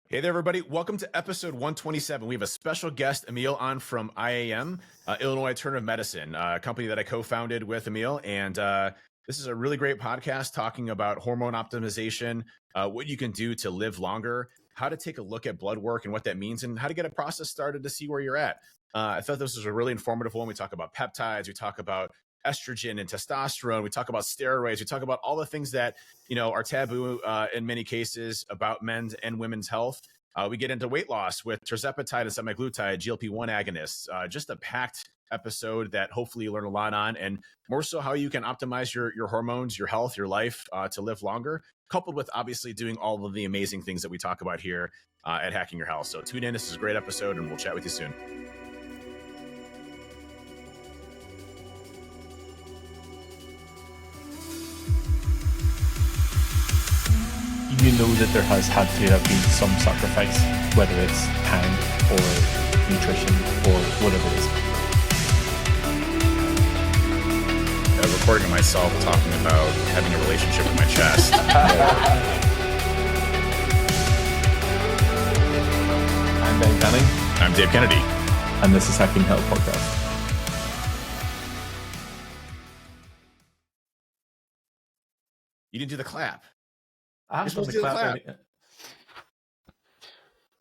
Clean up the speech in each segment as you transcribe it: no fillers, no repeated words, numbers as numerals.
Hey there, everybody. Welcome to episode 127. We have a special guest, Emil, on from IAM, Illinois Alternative Medicine, a company that I co-founded with Emil. And this is a really great podcast talking about hormone optimization, what you can do to live longer, how to take a look at blood work and what that means, and how to get a process started to see where you're at. I thought this was a really informative one. We talk about peptides. We talk about estrogen and testosterone. We talk about steroids. We talk about all the things that, are taboo in many cases about men's and women's health. We get into weight loss with tirzepatide and semaglutide, GLP-1 agonists. Just a packed episode that hopefully you learn a lot on, and more so how you can optimize your hormones, your health, your life to live longer, coupled with obviously doing all of the amazing things that we talk about here at Hacking Your Health. So tune in. This is a great episode, and we'll chat with you soon. You know that there has had to have been some sacrifice, whether it's time or nutrition or whatever it is. Recording of myself talking about having a relationship with my chest. I'm Ben Canning. I'm Dave Kennedy. And this is Hacking Health Podcast. You didn't do the clap. I'm supposed to clap.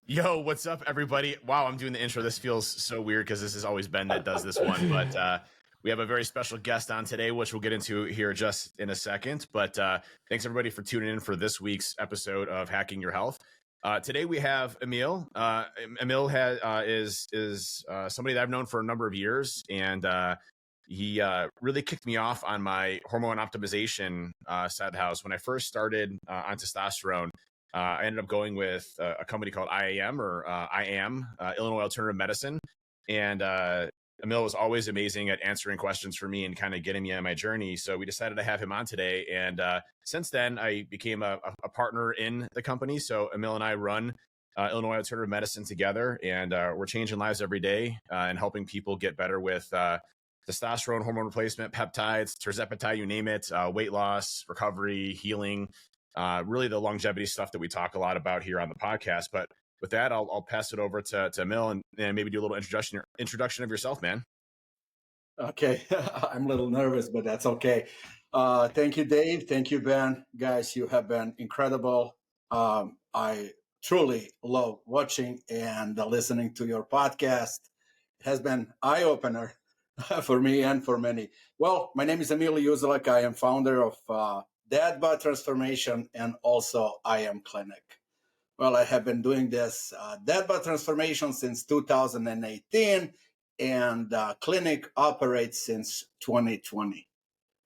Yo, what's up, everybody? Wow, I'm doing the intro. This feels so weird because this is always Ben that does this one. But we have a very special guest on today, which we'll get into here just in a second. But thanks, everybody, for tuning in for this week's episode of Hacking Your Health. Today, we have Emil. Emil is somebody that I've known for a number of years, and he really kicked me off on my hormone optimization side of the house. When I first started on testosterone, I ended up going with a company called IAM or IAM, Illinois Alternative Medicine. And Emil was always amazing at answering questions for me and kind of getting me on my journey. So we decided to have him on today. And since then, I became a partner in the company. So Emil and I run Illinois Alternative Medicine together, and we're changing lives every day and helping people get better with testosterone, hormone replacement, peptides, tirzepatide, you name it, weight loss, recovery, healing, really the longevity stuff that we talk a lot about here on the podcast. But with that, I'll pass it over to Emil and maybe do a little introduction of yourself, man. Okay. I'm a little nervous, but that's okay. Thank you, Dave. Thank you, Ben. Guys, you have been incredible. I truly love watching and listening to your podcast. It has been eye-opener for me and for many. Well, my name is Emil Uzelak. I am founder of Dad Bod Transformation and also IAM Clinic. Well, I have been doing this Dad Bod Transformation since 2018, and clinic operates since 2020.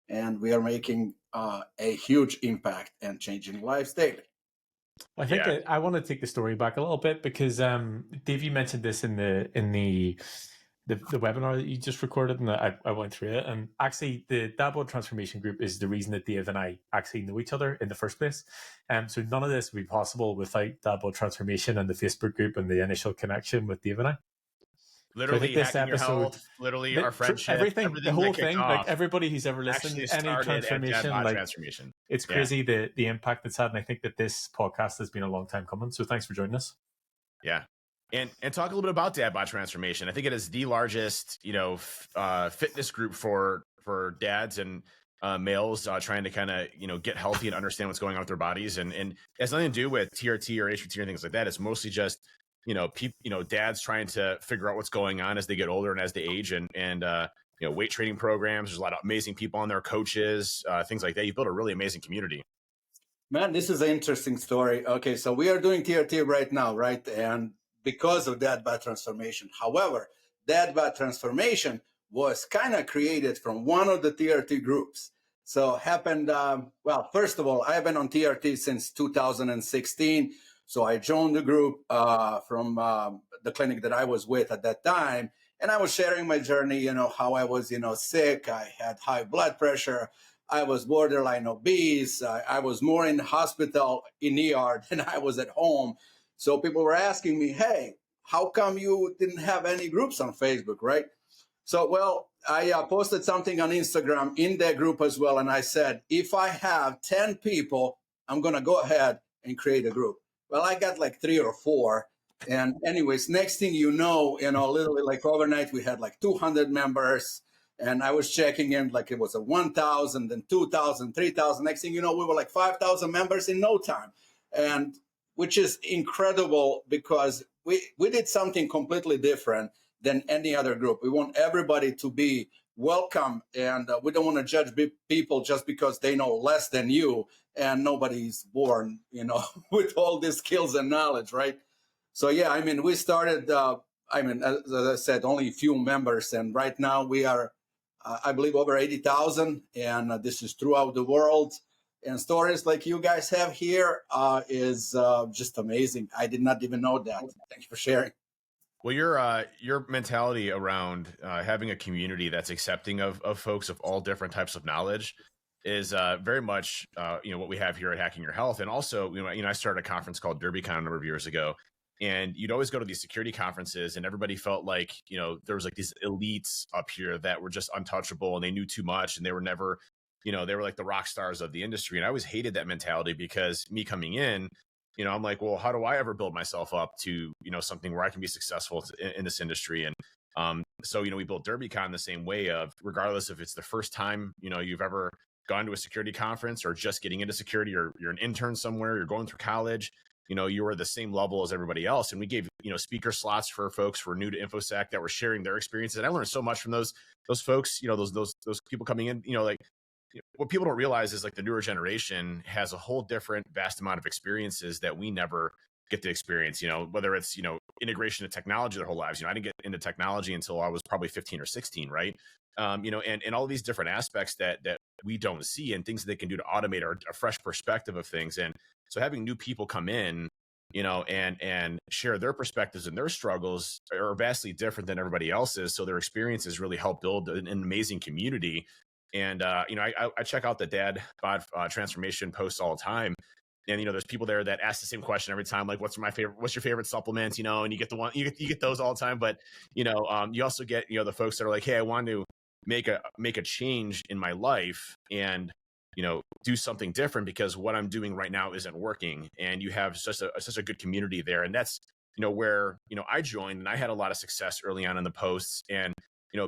And we are making a huge impact and changing lives daily. I think I want to take the story back a little bit because Dave, you mentioned this in the webinar that you just recorded, and I went through it. And actually, the Dad Bod Transformation Group is the reason that Dave and I actually know each other in the first place. So none of this would be possible without Dad Bod Transformation and the Facebook group and the initial connection with Dave and I. Literally, so Hacking Your Health, literally our friendship, everything the whole thing, like everybody who's ever listened, any transformation, it's crazy the impact it's had. And I think that this podcast has been a long time coming. So thanks for joining us. Yeah. And talk a little bit about Dad Bod Transformation. I think it is the largest, fitness group for dads and males trying to kind of, get healthy and understand what's going on with their bodies. And it has nothing to do with TRT or HRT or things like that. It's mostly just, dads trying to figure out what's going on as they get older and as they age, and weight training programs. There's a lot of amazing people on there, coaches, things like that. You built a really amazing community. Man, this is an interesting story. Okay, so we are doing TRT right now, right? And because of Dad Bod Transformation. However, Dad Bod Transformation was kind of created from one of the TRT groups. So happened, first of all, I've been on TRT since 2016. So I joined the group from the clinic that I was with at that time. And I was sharing my journey, how I was, sick. I had high blood pressure. I was borderline obese. I was more in the hospital in ER than I was at home. So people were asking me, hey, how come you didn't have any groups on Facebook, right? So, I posted something on Instagram in that group as well. And I said, if I have 10 people, I'm going to go ahead and create a group. Well, I got like 3 or 4. And anyways, next thing you know, literally like overnight, we had like 200 members. And I was checking in like it was a 1,000, then 2,000, 3,000. Next thing you know, we were like 5,000 members in no time. And which is incredible because we did something completely different than any other group. We want everybody to be welcome, and we don't want to judge people just because they know less than you, and nobody's born, with all these skills and knowledge, right? So yeah, I mean, we started, as I said, only a few members, and right now we are, I believe, over 80,000, and this is throughout the world. And stories like you guys have here is just amazing. I did not even know that. Thank you for sharing. Well, your mentality around having a community that's accepting of folks of all different types of knowledge is very much what we have here at Hacking Your Health. And also, I started a conference called DerbyCon a number of years ago, and you'd always go to these security conferences, and everybody felt like there was like these elites up here that were just untouchable, and they knew too much, and they were never, they were like the rock stars of the industry. And I always hated that mentality because me coming in, I'm like, well, how do I ever build myself up to, something where I can be successful in this industry? And so, we built DerbyCon the same way of, regardless if it's the first time, you've ever gone to a security conference or just getting into security, or you're an intern somewhere, you're going through college, you were the same level as everybody else. And we gave, speaker slots for folks who were new to InfoSec that were sharing their experiences. And I learned so much from those folks, those people coming in, what people don't realize is like the newer generation has a whole different vast amount of experiences that we never get to experience, whether it's, integration of technology their whole lives. I didn't get into technology until I was probably 15 or 16. Right. And all these different aspects that we don't see, and things that they can do to automate a fresh perspective of things. And so having new people come in, and share their perspectives and their struggles are vastly different than everybody else's. So their experiences really help build an amazing community. And, I check out the dad bod transformation posts all the time. And, there's people there that ask the same question every time, like, what's your favorite supplement? And you get the one, you get those all the time. But, you also get, the folks that are like, hey, I want to make a change in my life and, do something different because what I'm doing right now isn't working. And you have such a good community there. And that's, where, I joined, and I had a lot of success early on in the posts. And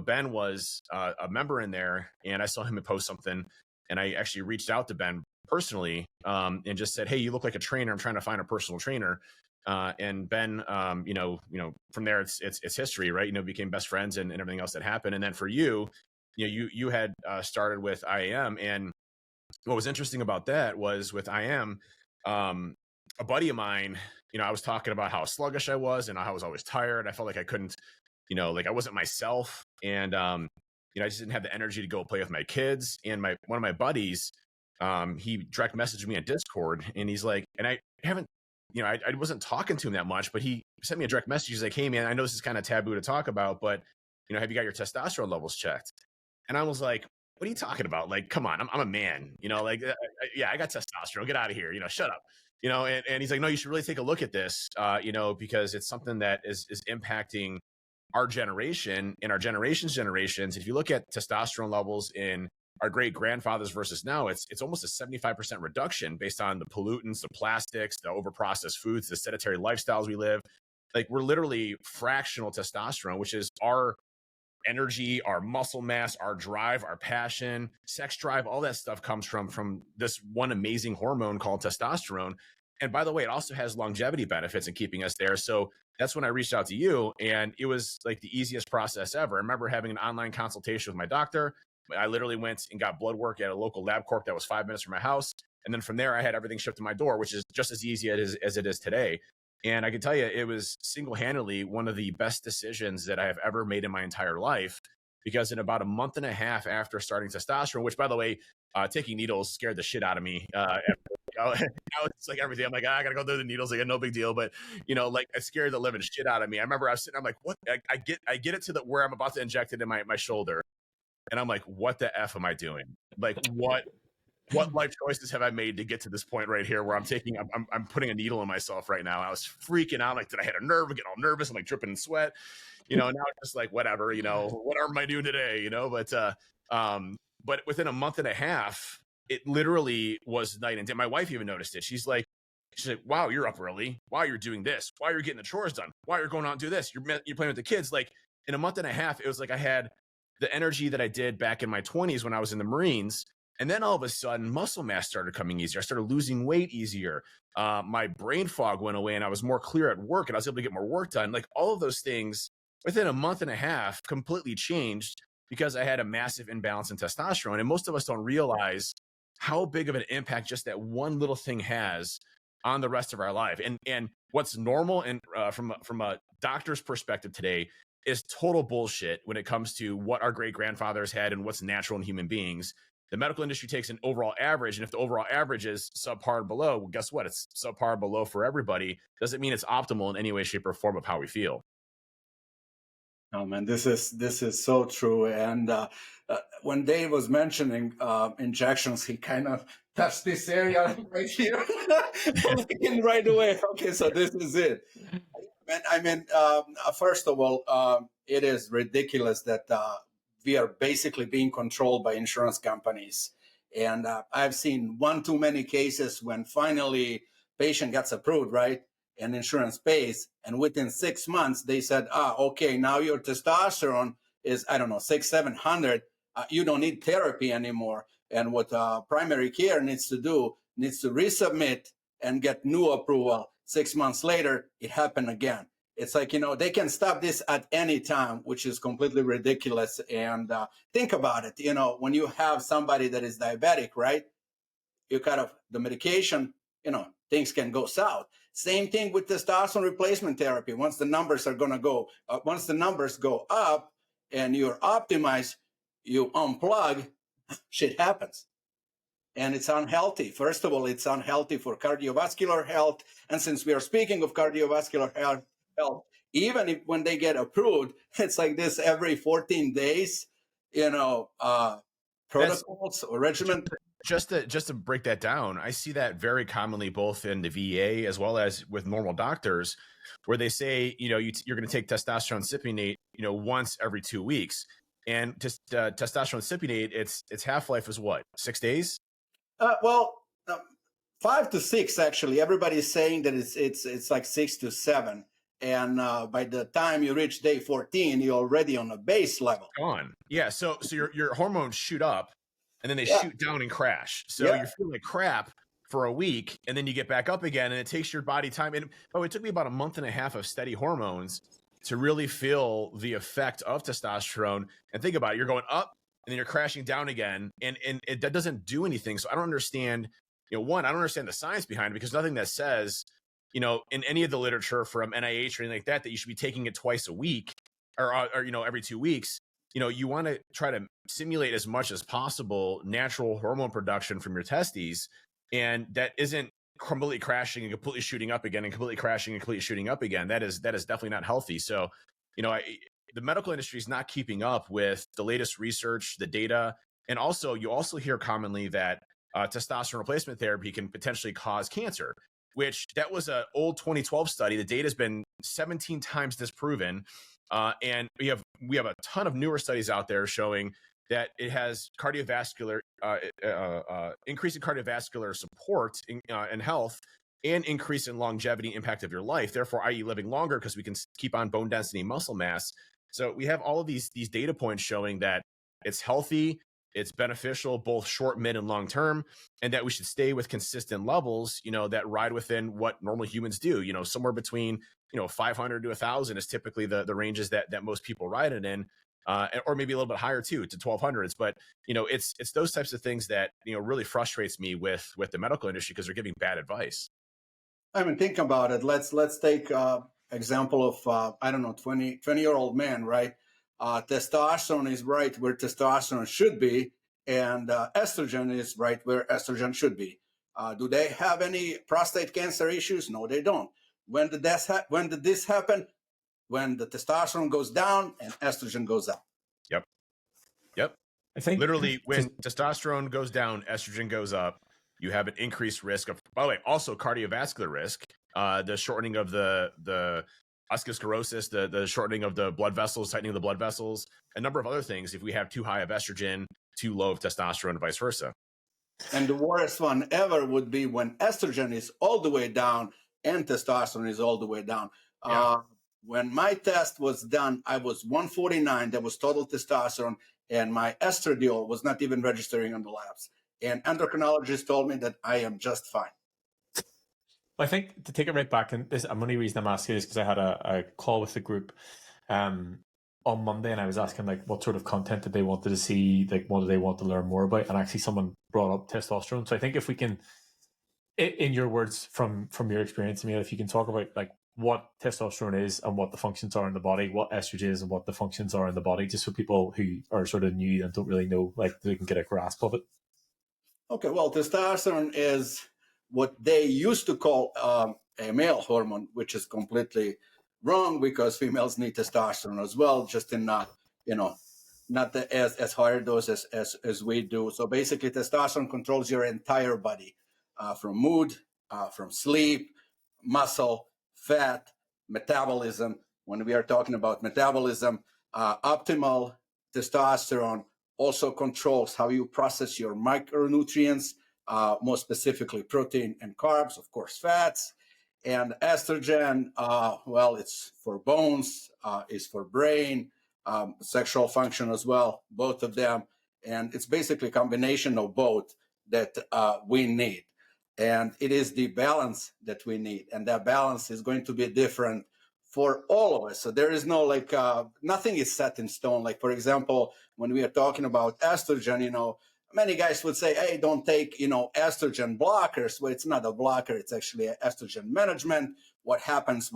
Ben was a member in there, and I saw him post something, and I actually reached out to Ben personally and just said, hey, you look like a trainer. I'm trying to find a personal trainer. And Ben, from there, it's history, right? Became best friends and everything else that happened. And then for you, you had started with IAM. And what was interesting about that was with IAM, a buddy of mine, I was talking about how sluggish I was and how I was always tired. I felt like I couldn't, like I wasn't myself. And, I just didn't have the energy to go play with my kids. And one of my buddies, he direct messaged me on Discord, and he's like, and I haven't, I wasn't talking to him that much, but he sent me a direct message. He's like, hey man, I know this is kind of taboo to talk about, but have you got your testosterone levels checked? And I was like, what are you talking about? Like, come on, I'm a man, yeah, I got testosterone, get out of here, shut up. And he's like, no, you should really take a look at this, because it's something that is impacting our generation and our generations. If you look at testosterone levels in our great grandfathers versus now, it's almost a 75% reduction based on the pollutants, the plastics, the overprocessed foods, the sedentary lifestyles we live. Like, we're literally fractional testosterone, which is our energy, our muscle mass, our drive, our passion, sex drive, all that stuff comes from this one amazing hormone called testosterone. And by the way, it also has longevity benefits in keeping us there. So that's when I reached out to you, and it was like the easiest process ever. I remember having an online consultation with my doctor. I literally went and got blood work at a local lab corp that was 5 minutes from my house. And then from there, I had everything shipped to my door, which is just as easy as it is today. And I can tell you, it was single-handedly one of the best decisions that I have ever made in my entire life, because in about a month and a half after starting testosterone, which, by the way, taking needles scared the shit out of me. Now it's like everything. I'm like, I gotta go through the needles again, no big deal. But like, it scared the living shit out of me. I remember I was sitting, I'm like, what? I get it to where I'm about to inject it in my shoulder, and I'm like, what the F am I doing? Like, what life choices have I made to get to this point right here where I'm putting a needle in myself right now? I was freaking out. Like, did I hit a nerve? I'm getting all nervous. I'm like dripping in sweat. Now it's just like, whatever, what am I doing today? But within a month and a half, it literally was night and day. My wife even noticed it. She's like, She's like, wow, you're up early. Wow, you're doing this. Wow, you're getting the chores done. Wow, you're going out and do this. You're playing with the kids. Like in a month and a half, it was like I had the energy that I did back in my 20s when I was in the Marines. And then all of a sudden, muscle mass started coming easier. I started losing weight easier. My brain fog went away and I was more clear at work and I was able to get more work done. Like all of those things within a month and a half completely changed because I had a massive imbalance in testosterone. And most of us don't realize how big of an impact just that one little thing has on the rest of our life. And what's normal and from a doctor's perspective today is total bullshit when it comes to what our great grandfathers had and what's natural in human beings. The medical industry takes an overall average, and if the overall average is subpar and below, well, guess what? It's subpar and below for everybody. Doesn't mean it's optimal in any way, shape, or form of how we feel. Oh man, this is so true. And when Dave was mentioning injections, he kind of touched this area right here, right away. Okay, so this is it. I mean, first of all, it is ridiculous that we are basically being controlled by insurance companies. And I've seen one too many cases when finally patient gets approved, right? And insurance pays. And within 6 months, they said, okay, now your testosterone is, I don't know, 700. You don't need therapy anymore. And what primary care needs to do, needs to resubmit and get new approval. 6 months later, it happened again. It's like, they can stop this at any time, which is completely ridiculous. And think about it, when you have somebody that is diabetic, right? You cut off the medication, things can go south. Same thing with testosterone replacement therapy. Once the numbers go up and you're optimized, you unplug, shit happens. And it's unhealthy. First of all, it's unhealthy for cardiovascular health. And since we are speaking of cardiovascular health, even when they get approved, it's like this every 14 days, protocols or regimen. Just to break that down, I see that very commonly both in the VA as well as with normal doctors, where they say, you're going to take testosterone cypionate, once every 2 weeks. And just testosterone cypionate, its half-life is what, 6 days? 5 to 6 actually. Everybody's saying that it's like 6 to 7. And by the time you reach day 14, you're already on a base level. Gone. Yeah. So your hormones shoot up, and then they shoot down and crash. So you're feeling like crap for a week, and then you get back up again, and it takes your body time. And it took me about a month and a half of steady hormones to really feel the effect of testosterone. And think about it, you're going up, and then you're crashing down again, and that doesn't do anything. So I don't understand. One, I don't understand the science behind it, because nothing that says, in any of the literature from NIH or anything like that you should be taking it twice a week or every 2 weeks. You want to try to simulate as much as possible natural hormone production from your testes, and that isn't completely crashing and completely shooting up again and completely crashing and completely shooting up again. That is definitely not healthy. So, the medical industry is not keeping up with the latest research, the data, and also you also hear commonly that testosterone replacement therapy can potentially cause cancer, which that was an old 2012 study. The data has been 17 times disproven. And we have a ton of newer studies out there showing that it has cardiovascular, increase in cardiovascular support and health, and increase in longevity impact of your life. Therefore, i.e. living longer, because we can keep on bone density and muscle mass. So we have all of these data points showing that it's healthy, it's beneficial, both short, mid, and long term, and that we should stay with consistent levels, that ride within what normal humans do. Somewhere between 500 to 1,000 is typically the ranges that most people ride it in, or maybe a little bit higher too, to 1,200s. But it's those types of things that really frustrates me with the medical industry, because they're giving bad advice. I mean, think about it. Let's take example of 20-year-old man, right? Testosterone is right where testosterone should be, and estrogen is right where estrogen should be. Do they have any prostate cancer issues? No, they don't. When did this happen? When the testosterone goes down and estrogen goes up. Yep. I think literally when testosterone goes down, estrogen goes up. You have an increased risk of, by the way, also cardiovascular risk, the shortening of the atherosclerosis, the shortening of the blood vessels, tightening of the blood vessels, a number of other things if we have too high of estrogen, too low of testosterone, and vice versa. And the worst one ever would be when estrogen is all the way down and testosterone is all the way down. When my test was done, I was 149. That was total testosterone, and my estradiol was not even registering on the labs. And endocrinologist told me that I am just fine. I think to take it right back, and this, the only reason I'm asking is because I had a call with the group on Monday, and I was asking like what sort of content did they wanted to see, like what do they want to learn more about, and actually someone brought up testosterone. So I think if we can, in your words from your experience, Emil, if you can talk about like what testosterone is and what the functions are in the body, what estrogen is and what the functions are in the body, just for people who are sort of new and don't really know, like they can get a grasp of it. Okay, well, testosterone is what they used to call a male hormone, which is completely wrong because females need testosterone as well, just in not as higher doses as we do. So basically, testosterone controls your entire body, from mood, from sleep, muscle, fat, metabolism. When we are talking about metabolism, optimal testosterone also controls how you process your micronutrients, more specifically protein and carbs, of course, fats. And estrogen, well, it's for bones, it's for brain, sexual function as well, both of them. And it's basically a combination of both that we need. And it is the balance that we need. And that balance is going to be different for all of us. So there is no nothing is set in stone. Like, for example, when we are talking about estrogen, many guys would say, hey, don't take, estrogen blockers. Well, it's not a blocker. It's actually an estrogen management. What happens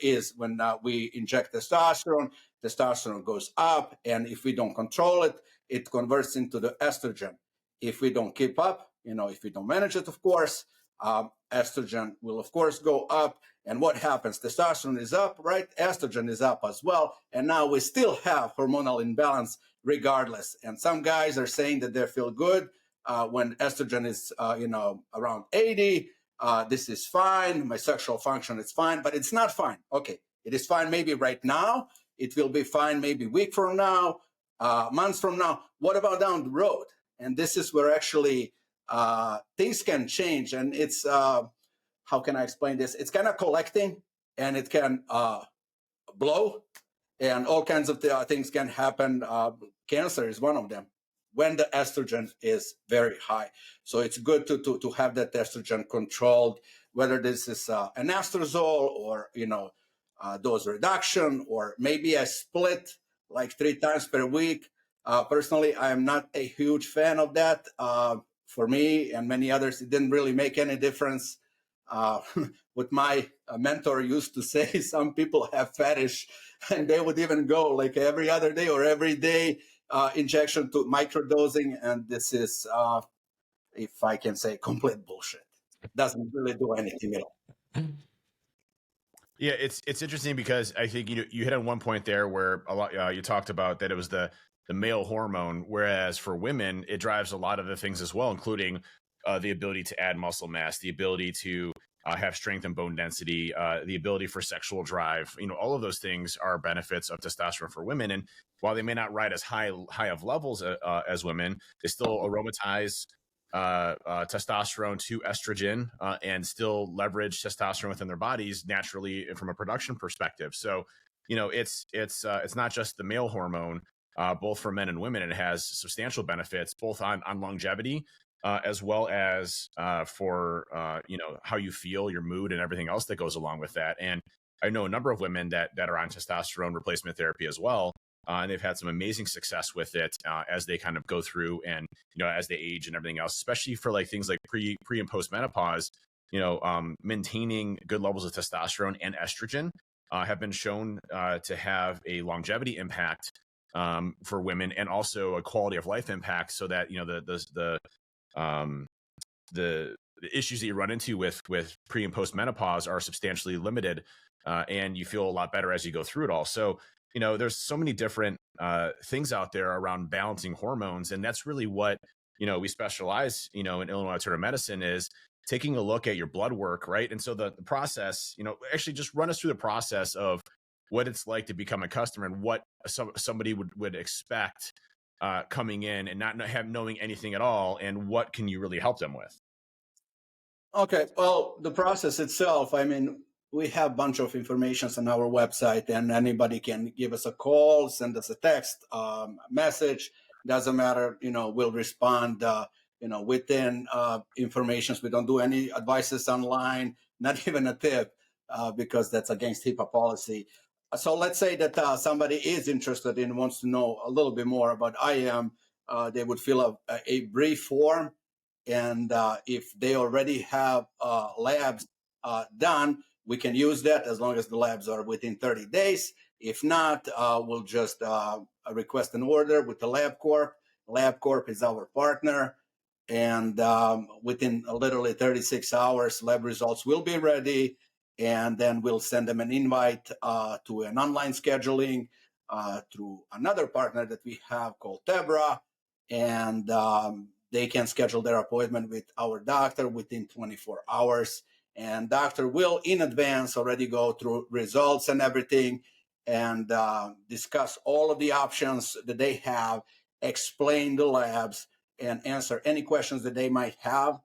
is when we inject testosterone goes up. And if we don't control it, it converts into the estrogen. If we don't keep up, if we don't manage it, of course, estrogen will, of course, go up. And what happens? Testosterone is up, right? Estrogen is up as well. And now we still have hormonal imbalance regardless. And some guys are saying that they feel good when estrogen is, around 80. This is fine. My sexual function is fine, but it's not fine. Okay, it is fine maybe right now. It will be fine maybe a week from now, months from now. What about down the road? And this is where actually things can change. And it's, how can I explain this? It's kind of collecting, and it can blow, and all kinds of things can happen. Cancer is one of them when the estrogen is very high. So it's good to have that estrogen controlled, whether this is an anastrozole or, dose reduction, or maybe a split like 3 times per week. Personally, I am not a huge fan of that. For me and many others, it didn't really make any difference. What my mentor used to say, some people have fetish, and they would even go like every other day or every day injection to microdosing. And this is, if I can say, complete bullshit. It doesn't really do anything at all. Yeah, it's interesting because I think you hit on one point there where a lot you talked about that it was the male hormone, whereas for women it drives a lot of the things as well, including the ability to add muscle mass, the ability to have strength and bone density, the ability for sexual drive. All of those things are benefits of testosterone for women. And while they may not ride as high of levels as women, they still aromatize testosterone to estrogen and still leverage testosterone within their bodies naturally from a production perspective. So, it's not just the male hormone, both for men and women. It has substantial benefits both on longevity, as well as for how you feel, your mood, and everything else that goes along with that. And I know a number of women that are on testosterone replacement therapy as well, and they've had some amazing success with it as they kind of go through and as they age and everything else, especially for like things like pre and post menopause. Maintaining good levels of testosterone and estrogen have been shown to have a longevity impact for women, and also a quality of life impact, so that the issues that you run into with pre and post menopause are substantially limited, and you feel a lot better as you go through it all. So, there's so many different things out there around balancing hormones. And that's really what, we specialize, in Illinois Alternative Medicine, is taking a look at your blood work, right? And so the process, actually just run us through the process of what it's like to become a customer and what somebody would expect coming in and not knowing anything at all, and what can you really help them with? Okay, well, the process itself, I mean, we have a bunch of information on our website, and anybody can give us a call, send us a text, message. Doesn't matter, we'll respond, within informations. We don't do any advices online, not even a tip, because that's against HIPAA policy. So let's say that somebody is interested and wants to know a little bit more about IAM. They would fill a brief form, and if they already have labs done, we can use that as long as the labs are within 30 days. If not, we'll just request an order with the LabCorp. LabCorp is our partner. And within literally 36 hours, lab results will be ready. And then we'll send them an invite to an online scheduling through another partner that we have called Tebra. And they can schedule their appointment with our doctor within 24 hours. And doctor will in advance already go through results and everything, and discuss all of the options that they have, explain the labs, and answer any questions that they might have.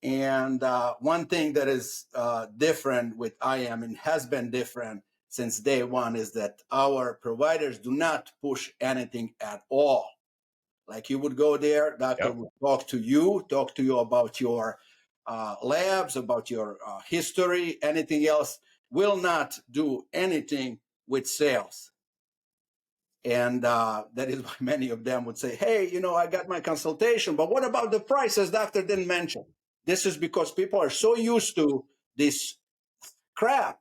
And one thing that is different with IAM and has been different since day one is that our providers do not push anything at all. Like you would go there, doctor would talk to you about your labs, about your history, anything else. Will not do anything with sales. And that is why many of them would say, hey, I got my consultation, but what about the prices doctor didn't mention? This is because people are so used to this crap.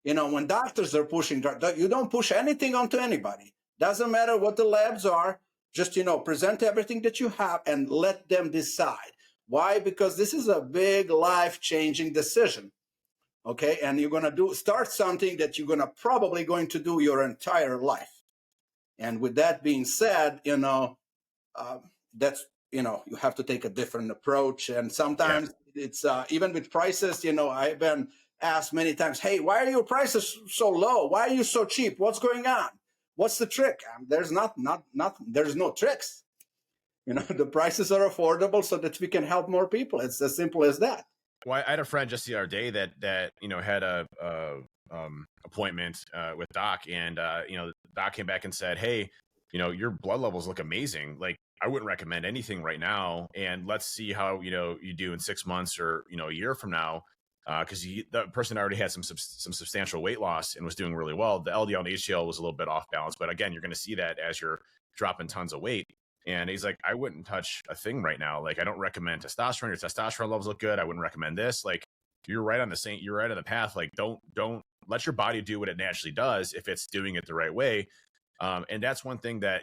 When doctors are pushing, you don't push anything onto anybody. Doesn't matter what the labs are. Just, present everything that you have and let them decide. Why? Because this is a big life-changing decision. Okay. And you're going to start something that you're probably going to do your entire life. And with that being said, that's, you have to take a different approach. And sometimes it's even with prices, I've been asked many times, hey, why are your prices so low? Why are you so cheap? What's going on? What's the trick? There's there's no tricks. The prices are affordable so that we can help more people. It's as simple as that. Well, I had a friend just the other day that had a appointment with Doc, and Doc came back and said, hey, your blood levels look amazing. Like, I wouldn't recommend anything right now, and let's see how you do in 6 months or a year from now. Because the person already had some substantial weight loss and was doing really well. The LDL and HDL was a little bit off balance, but again, you're going to see that as you're dropping tons of weight. And he's like, I wouldn't touch a thing right now. Like, I don't recommend testosterone. Your testosterone levels look good. I wouldn't recommend this. Like, you're right on the path. Like, don't let your body do what it naturally does if it's doing it the right way. And that's one thing that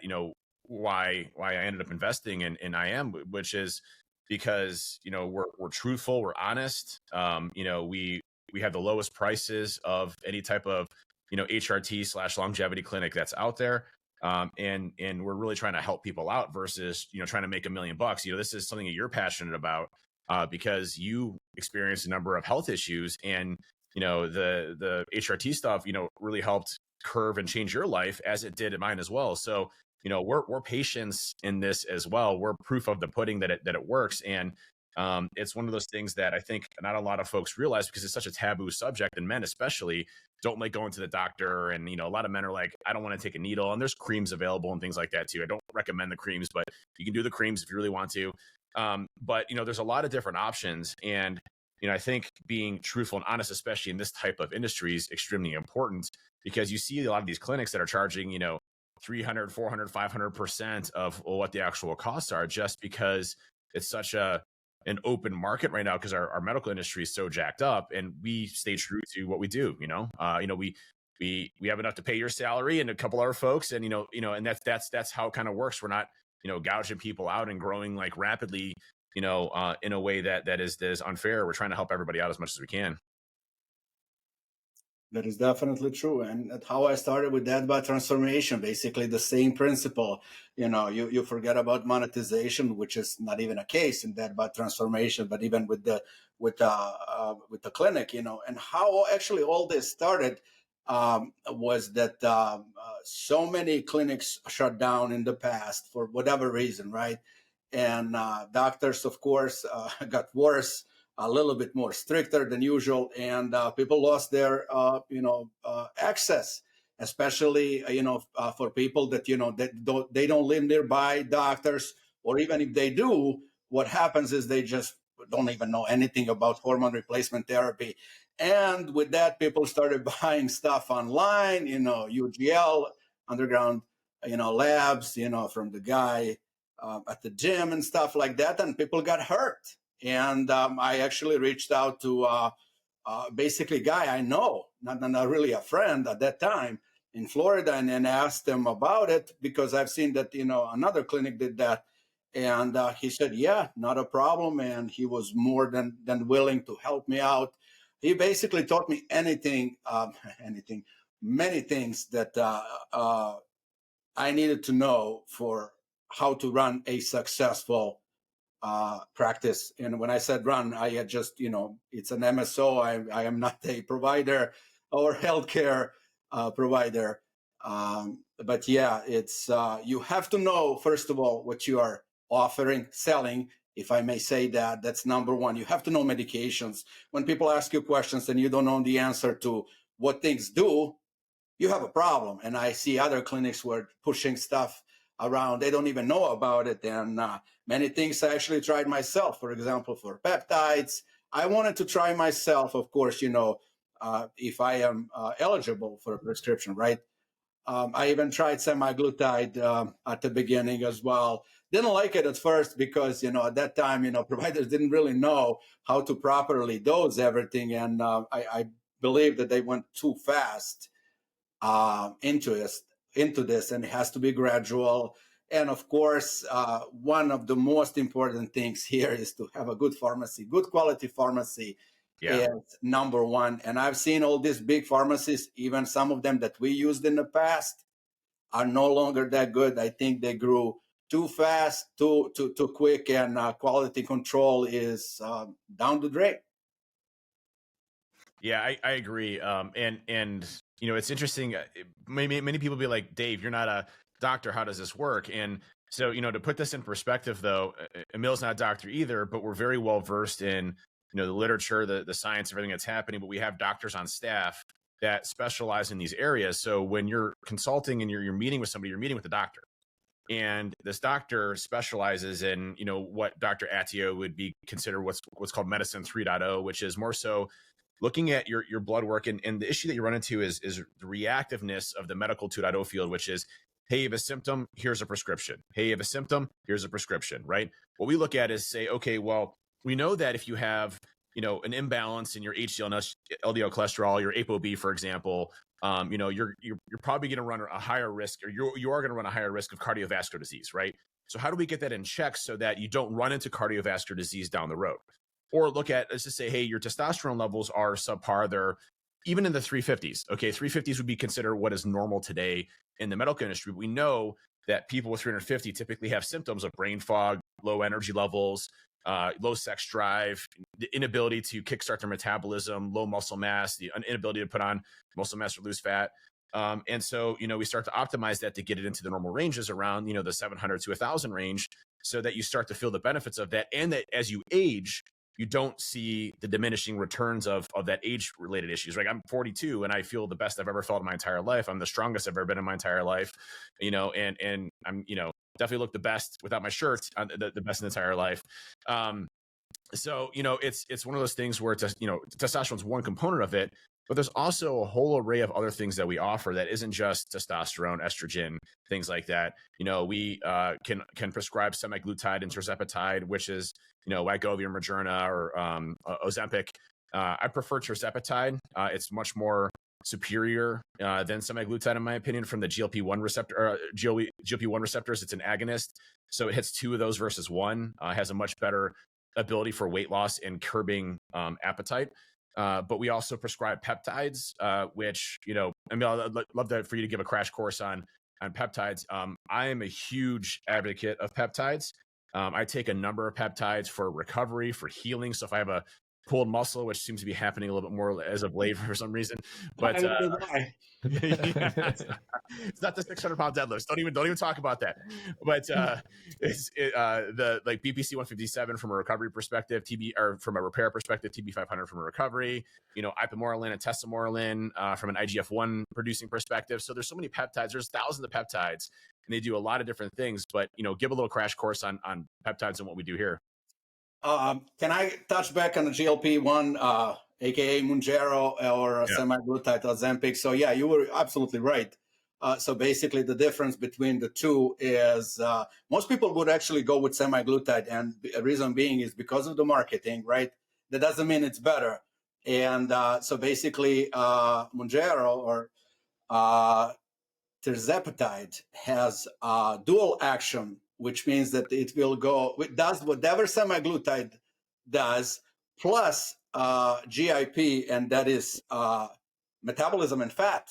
why I ended up investing in IAM, which is because we're truthful, we're honest. We have the lowest prices of any type of HRT / longevity clinic that's out there, and we're really trying to help people out versus trying to make $1 million. This is something that you're passionate about because you experienced a number of health issues, and the HRT stuff really helped curve and change your life as it did in mine as well. So we're patients in this as well. We're proof of the pudding that it works. And it's one of those things that I think not a lot of folks realize because it's such a taboo subject, and men especially don't like going to the doctor. And, a lot of men are like, I don't want to take a needle, and there's creams available and things like that too. I don't recommend the creams, but you can do the creams if you really want to. But there's a lot of different options. And, I think being truthful and honest, especially in this type of industry, is extremely important because you see a lot of these clinics that are charging, 300, 400, 500% of what the actual costs are, just because it's such an open market right now because our medical industry is so jacked up, and we stay true to what we do. We have enough to pay your salary and a couple other folks, and and that's how it kind of works. We're not gouging people out and growing like rapidly in a way that is unfair. We're trying to help everybody out as much as we can. That is definitely true. And that's how I started with that by transformation, basically the same principle. You forget about monetization, which is not even a case in that by transformation, but even with the clinic, and how actually all this started. was that so many clinics shut down in the past for whatever reason, right? And doctors, of course, got worse, a little bit more stricter than usual, and people lost their, access, especially, for people that, that they don't live nearby doctors, or even if they do, what happens is they just don't even know anything about hormone replacement therapy. And with that, people started buying stuff online, UGL, underground, labs, from the guy at the gym and stuff like that. And people got hurt. And I actually reached out to basically a guy I know, not really a friend at that time, in Florida, and asked him about it because I've seen that, another clinic did that. And he said, yeah, not a problem. And he was more than willing to help me out. He basically taught me many things that I needed to know for how to run a successful practice. And when I said run, I had just, it's an MSO. I am not a provider or healthcare provider. But yeah, it's you have to know, first of all, what you are offering, selling, if I may say that. That's number one. You have to know medications. When people ask you questions and you don't know the answer to what things do, you have a problem. And I see other clinics who are pushing stuff around. They don't even know about it. And many things I actually tried myself. For example, for peptides, I wanted to try myself, of course, if I am eligible for a prescription, right? I even tried semaglutide at the beginning as well. Didn't like it at first because, at that time, providers didn't really know how to properly dose everything. And I believe that they went too fast into this, and it has to be gradual. And of course, one of the most important things here is to have a good pharmacy. Good quality pharmacy is number one. And I've seen all these big pharmacies, even some of them that we used in the past, are no longer that good. I think they grew too fast, too quick, and quality control is down the drain. Yeah, I agree. And it's interesting. Many people be like, Dave, you're not a doctor. How does this work? And so, to put this in perspective, though, Emil's not a doctor either, but we're very well versed in, the literature, the science, everything that's happening. But we have doctors on staff that specialize in these areas. So when you're consulting and you're meeting with somebody, you're meeting with a doctor. And this doctor specializes in, what Dr. Attio would be considered what's called medicine 3.0, which is more so looking at your blood work. And the issue that you run into is the reactiveness of the medical 2.0 field, which is, hey, you have a symptom, here's a prescription. Hey, you have a symptom, here's a prescription, right? What we look at is say, okay, well, we know that if you have, an imbalance in your HDL and LDL cholesterol, your ApoB, for example, you're probably going to run a higher risk, or you are going to run a higher risk of cardiovascular disease, right? So how do we get that in check so that you don't run into cardiovascular disease down the road? Or look at, let's just say, hey, your testosterone levels are subpar. They're even in the 350s. Okay, 350s would be considered what is normal today in the medical industry. We know that people with 350 typically have symptoms of brain fog, low energy levels, low sex drive, the inability to kickstart their metabolism, low muscle mass, the inability to put on muscle mass or lose fat. And so, we start to optimize that to get it into the normal ranges around, the 700 to 1,000 range, so that you start to feel the benefits of that. And that as you age, you don't see the diminishing returns of that age-related issues. Like, I'm 42 and I feel the best I've ever felt in my entire life. I'm the strongest I've ever been in my entire life, and I'm, definitely look the best without my shirt, the best in the entire life. So, it's one of those things where testosterone is one component of it, but there's also a whole array of other things that we offer that isn't just testosterone, estrogen, things like that. We can prescribe semaglutide and tirzepatide, which is, Wegovy or Moderna or Ozempic. I prefer tirzepatide. It's much more superior than semaglutide, in my opinion, from the GLP-1 receptor, GLP-1 receptors. It's an agonist, so it hits 2 of those versus 1. Has a much better ability for weight loss and curbing appetite. But we also prescribe peptides, which, Emil, I'd love for you to give a crash course on peptides. I am a huge advocate of peptides. I take a number of peptides for recovery, for healing. So if I have a pulled muscle, which seems to be happening a little bit more as of late for some reason. But it's not the 600-pound deadlifts. Don't even talk about that. But the like BPC 157 from a recovery perspective, or from a repair perspective, TB 500 from a recovery. Ipamorelin and testosterone from an IGF-1 producing perspective. So there's so many peptides. There's thousands of peptides, and they do a lot of different things. But give a little crash course on peptides and what we do here. Can I touch back on the GLP-1, aka Mounjaro or semaglutide Ozempic? So yeah, you were absolutely right. So basically, the difference between the two is most people would actually go with semaglutide, and the reason being is because of the marketing, right? That doesn't mean it's better. And so basically, Mounjaro or tirzepatide has dual action, which means that it does whatever semaglutide does, plus GIP, and that is metabolism and fat.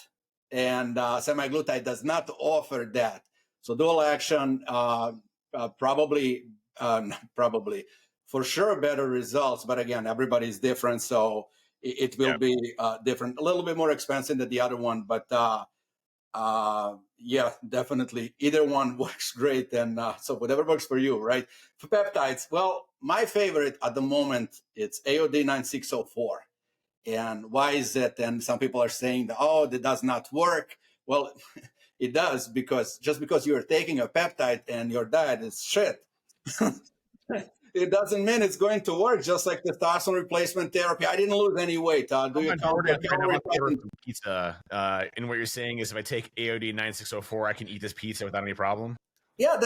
And semaglutide does not offer that. So dual action, probably, for sure, better results. But again, everybody's different, so it will be different. A little bit more expensive than the other one, but yeah, definitely. Either one works great. And so whatever works for you, right? For peptides, well, my favorite at the moment, it's AOD 9604. And why is it? And some people are saying, that does not work. Well, it does, because just because you're taking a peptide and your diet is shit, it doesn't mean it's going to work. Just like testosterone replacement therapy, I didn't lose any weight. Do you count pizza? And what you're saying is, if I take AOD 9604, I can eat this pizza without any problem? Yeah,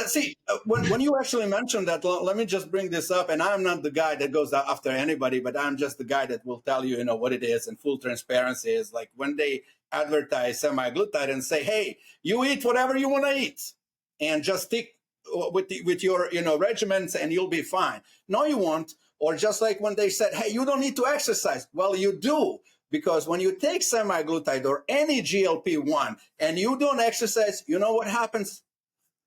when you actually mentioned that, let me just bring this up. And I'm not the guy that goes after anybody, but I'm just the guy that will tell you, what it is. And full transparency is like when they advertise semaglutide and say, hey, you eat whatever you want to eat and just stick with your regimens and you'll be fine. No, you won't. Or just like when they said, hey, you don't need to exercise. Well, you do, because when you take semaglutide or any GLP-1 and you don't exercise, you know what happens?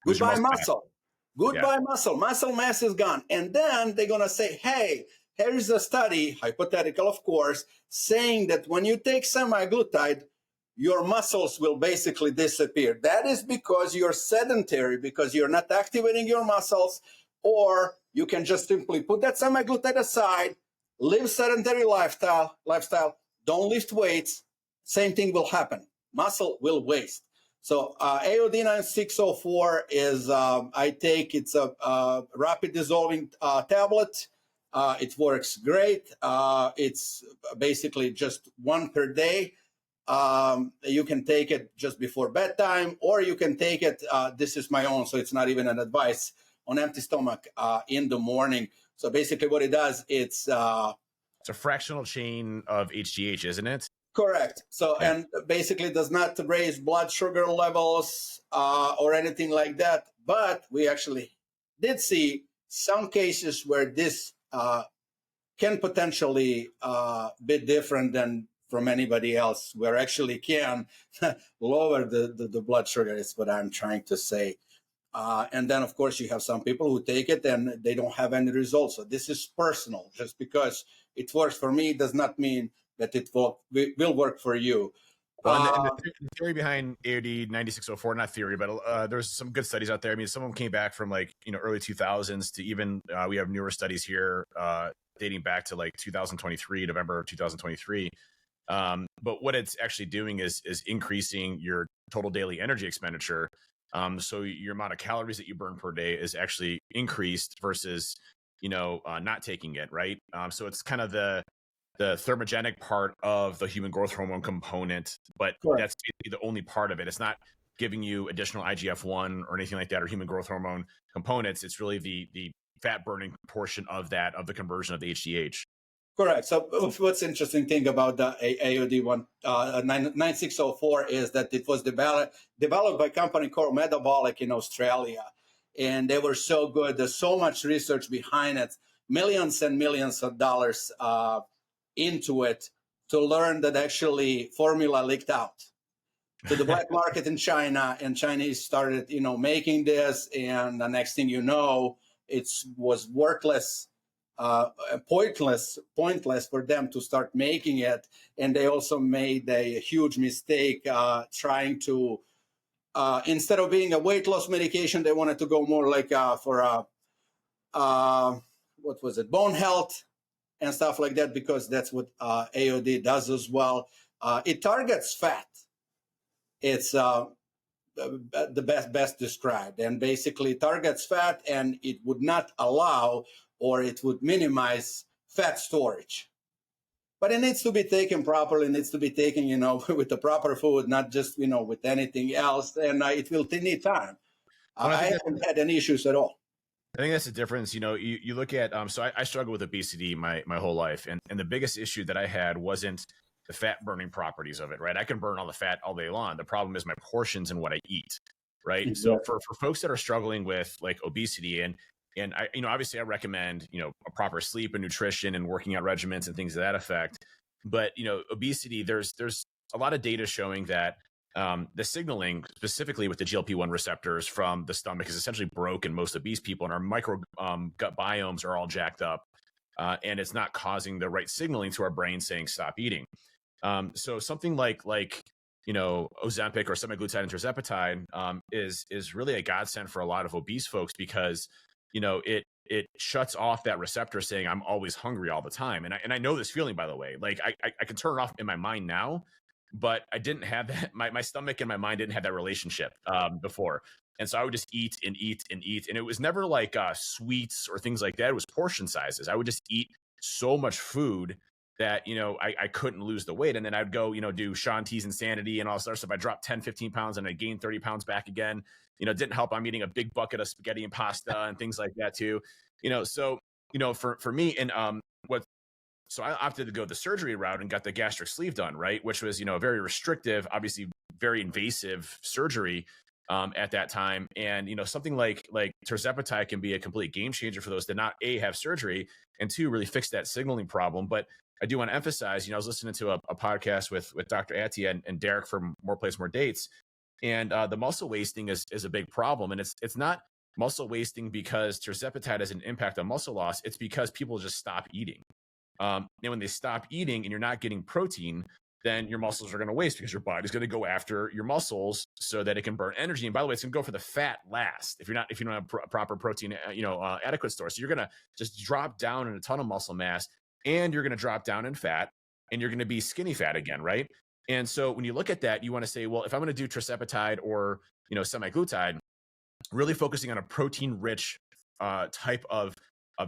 Goodbye muscle. Goodbye muscle. Muscle mass is gone. And then they're going to say, hey, here's a study, hypothetical of course, saying that when you take semaglutide, your muscles will basically disappear. That is because you're sedentary, because you're not activating your muscles, or you can just simply put that semaglutide aside, live sedentary lifestyle, don't lift weights, same thing will happen. Muscle will waste. So AOD 9604 is, it's a rapid dissolving tablet. It works great. It's basically just one per day. You can take it just before bedtime, or you can take it, this is my own, so it's not even an advice, on empty stomach in the morning. So basically what it does, it's a fractional chain of HGH, isn't it? Correct. So, and basically does not raise blood sugar levels or anything like that. But we actually did see some cases where this can potentially be different than from anybody else, where actually can lower the blood sugar, is what I'm trying to say. And then, of course, you have some people who take it and they don't have any results. So this is personal. Just because it works for me does not mean that it will work for you. Well, and the theory behind AOD 9604, not theory, but there's some good studies out there. I mean, some of them came back from early 2000s to even we have newer studies here dating back to 2023, November of 2023. But what it's actually doing is increasing your total daily energy expenditure. So your amount of calories that you burn per day is actually increased versus not taking it, right? So it's kind of the thermogenic part of the human growth hormone component, but that's basically the only part of it. It's not giving you additional IGF-1 or anything like that, or human growth hormone components. It's really the fat burning portion of that, of the conversion of the HGH. Correct. So what's interesting thing about the AOD 9604 is that it was developed by a company called Metabolic in Australia. And they were so good. There's so much research behind it, millions and millions of dollars into it, to learn that actually formula leaked out to the black market in China, and Chinese started, making this, and the next thing you know, it was worthless. pointless for them to start making it. And they also made a huge mistake trying to, instead of being a weight loss medication, they wanted to go more like for what was it, bone health and stuff like that, because that's what AOD does as well. It targets fat. It's the best described, and basically targets fat, and it would not allow, or it would minimize fat storage. But it needs to be taken properly. It needs to be taken, with the proper food, not just, with anything else. And it will need time. I haven't had any issues at all. I think that's the difference. You look at, so I struggle with obesity my whole life. And the biggest issue that I had wasn't the fat burning properties of it, right? I can burn all the fat all day long. The problem is my portions and what I eat, right? Exactly. So for folks that are struggling with like obesity and I, obviously I recommend, a proper sleep and nutrition and working out regimens and things of that effect. But, obesity, there's a lot of data showing that the signaling specifically with the GLP-1 receptors from the stomach is essentially broken most obese people, and our micro gut biomes are all jacked up, and it's not causing the right signaling to our brain saying stop eating. So something like Ozempic or semaglutide and tirzepatide is really a godsend for a lot of obese folks, because it shuts off that receptor saying I'm always hungry all the time. And I know this feeling, by the way. Like I can turn it off in my mind now, but I didn't have that. My stomach and my mind didn't have that relationship before. And so I would just eat and eat and eat. And it was never like sweets or things like that. It was portion sizes. I would just eat so much food that, I couldn't lose the weight. And then I'd go, do Shaun T's Insanity and all this other stuff. I dropped 10, 15 pounds and I gained 30 pounds back again. It didn't help. I'm eating a big bucket of spaghetti and pasta and things like that too. So, for me, and so I opted to go the surgery route and got the gastric sleeve done, right? Which was, a very restrictive, obviously very invasive surgery at that time. And, something like tirzepatide can be a complete game changer for those that not A, have surgery, and two, really fix that signaling problem. But I do want to emphasize, I was listening to a podcast with Dr. Attia and Derek from More Plates, More Dates. And the muscle wasting is a big problem. And it's not muscle wasting because tirzepatide has an impact on muscle loss. It's because people just stop eating. And when they stop eating and you're not getting protein, then your muscles are going to waste, because your body's going to go after your muscles so that it can burn energy. And by the way, it's going to go for the fat last if you don't have proper protein, adequate store. So you're going to just drop down in a ton of muscle mass, and you're going to drop down in fat, and you're going to be skinny fat again, right? And so when you look at that, you want to say, well, if I'm going to do tirzepatide or semaglutide, really focusing on a protein-rich type of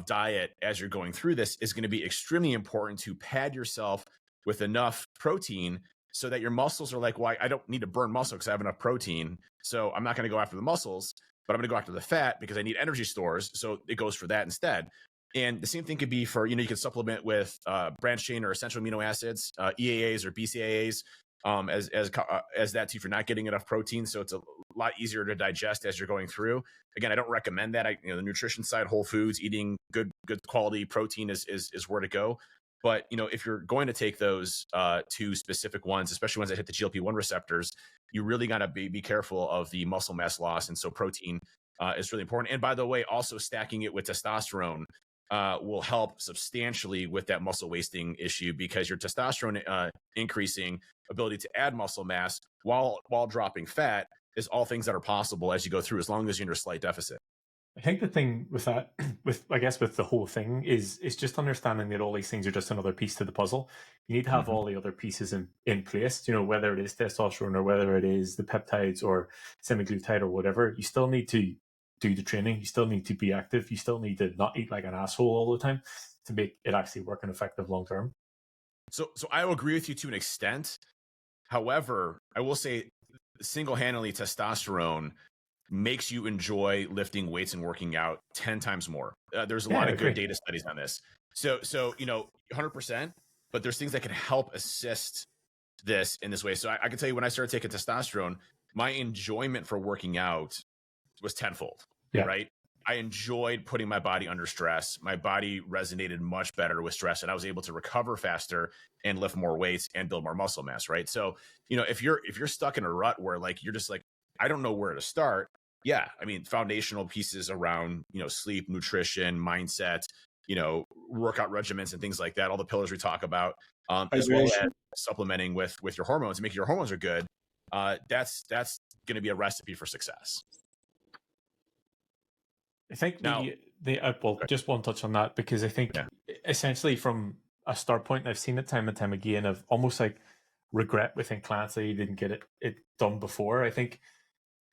diet as you're going through this is going to be extremely important to pad yourself with enough protein so that your muscles are like, well, I don't need to burn muscle because I have enough protein. So I'm not going to go after the muscles, but I'm going to go after the fat because I need energy stores. So it goes for that instead. And the same thing could be for, you can supplement with branched chain or essential amino acids, EAAs or BCAAs, as that too, if you're not getting enough protein. So it's a lot easier to digest as you're going through. Again, I don't recommend that. The nutrition side, whole foods, eating good quality protein is where to go. But, if you're going to take those two specific ones, especially ones that hit the GLP-1 receptors, you really got to be careful of the muscle mass loss. And so protein is really important. And by the way, also stacking it with testosterone will help substantially with that muscle wasting issue, because your testosterone increasing ability to add muscle mass while dropping fat is all things that are possible as you go through, as long as you're in a slight deficit. I think the thing with that, with the whole thing is just understanding that all these things are just another piece to the puzzle. You need to have all the other pieces in place, whether it is testosterone or whether it is the peptides or semaglutide or whatever. You still need to do the training. You still need to be active. You still need to not eat like an asshole all the time to make it actually work and effective long term. So I will agree with you to an extent. However, I will say single-handedly testosterone makes you enjoy lifting weights and working out 10 times more. There's a lot of good data studies on this. So 100%, but there's things that can help assist this in this way. So I can tell you, when I started taking testosterone, my enjoyment for working out was tenfold, right? I enjoyed putting my body under stress. My body resonated much better with stress, and I was able to recover faster and lift more weights and build more muscle mass, right? So, if you're stuck in a rut where you're just like, I don't know where to start. Yeah. I mean, foundational pieces around, sleep, nutrition, mindset, workout regimens and things like that, all the pillars we talk about, as well as supplementing with your hormones and making your hormones are good. That's going to be a recipe for success. I think just one touch on that, because I think essentially from a start point, I've seen it time and time again of almost like regret within clients that you didn't get it done before. I think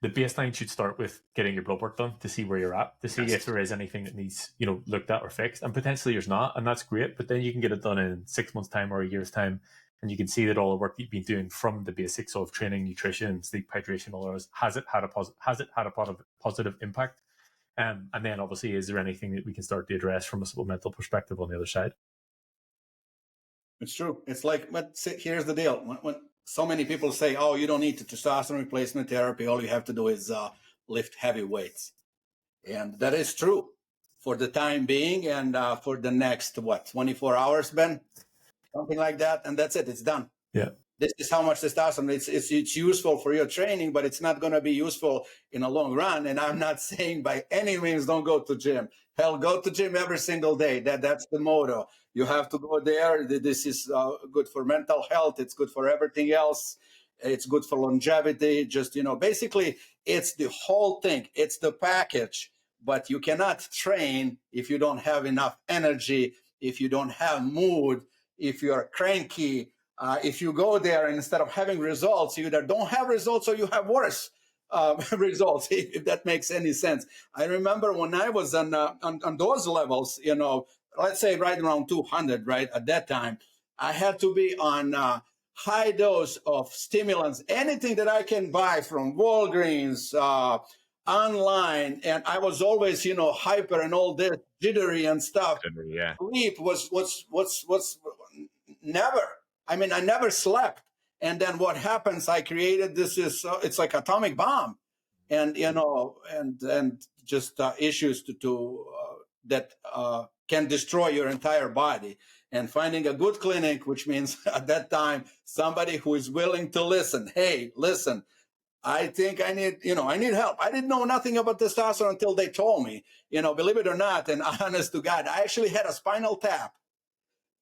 the baseline should start with getting your blood work done to see where you're at, to see if there is anything that needs, looked at or fixed, and potentially there's not, and that's great. But then you can get it done in 6 months' time or a year's time, and you can see that all the work that you've been doing from the basics of training, nutrition, sleep, hydration, all those, has it had a positive impact? And then obviously, is there anything that we can start to address from a supplemental perspective on the other side? It's true. It's like, but here's the deal. When so many people say, oh, you don't need testosterone replacement therapy, all you have to do is lift heavy weights. And that is true for the time being, and for the next, 24 hours, Ben? Something like that. And that's it. It's done. Yeah. This is how much testosterone it's useful for your training, but it's not going to be useful in a long run. And I'm not saying by any means don't go to gym. Hell, go to gym every single day. That's the motto. You have to go there. This is good for mental health. It's good for everything else. It's good for longevity. Just, basically it's the whole thing. It's the package. But you cannot train if you don't have enough energy, if you don't have mood, if you're cranky. If you go there and instead of having results, you either don't have results or you have worse results, if that makes any sense. I remember when I was on those levels, let's say right around 200, right, at that time, I had to be on high dose of stimulants, anything that I can buy from Walgreens, online, and I was always, hyper and all this, jittery and stuff. Yeah. Sleep was never. I mean, I never slept. And then what happens? I created it's like atomic bomb, and just issues that can destroy your entire body. And finding a good clinic, which means at that time somebody who is willing to listen. Hey, listen, I think I need help. I didn't know nothing about testosterone until they told me. Believe it or not, and honest to God, I actually had a spinal tap,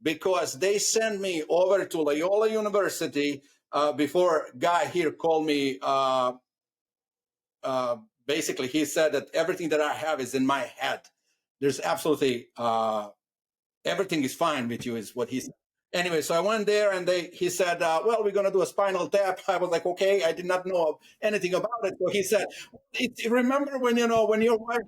because they sent me over to Loyola University before a guy here called me. Basically, he said that everything that I have is in my head. There's absolutely everything is fine with you, is what he said. Anyway, so I went there, and he said, well, we're going to do a spinal tap. I was like, okay, I did not know anything about it. So he said, remember when your wife,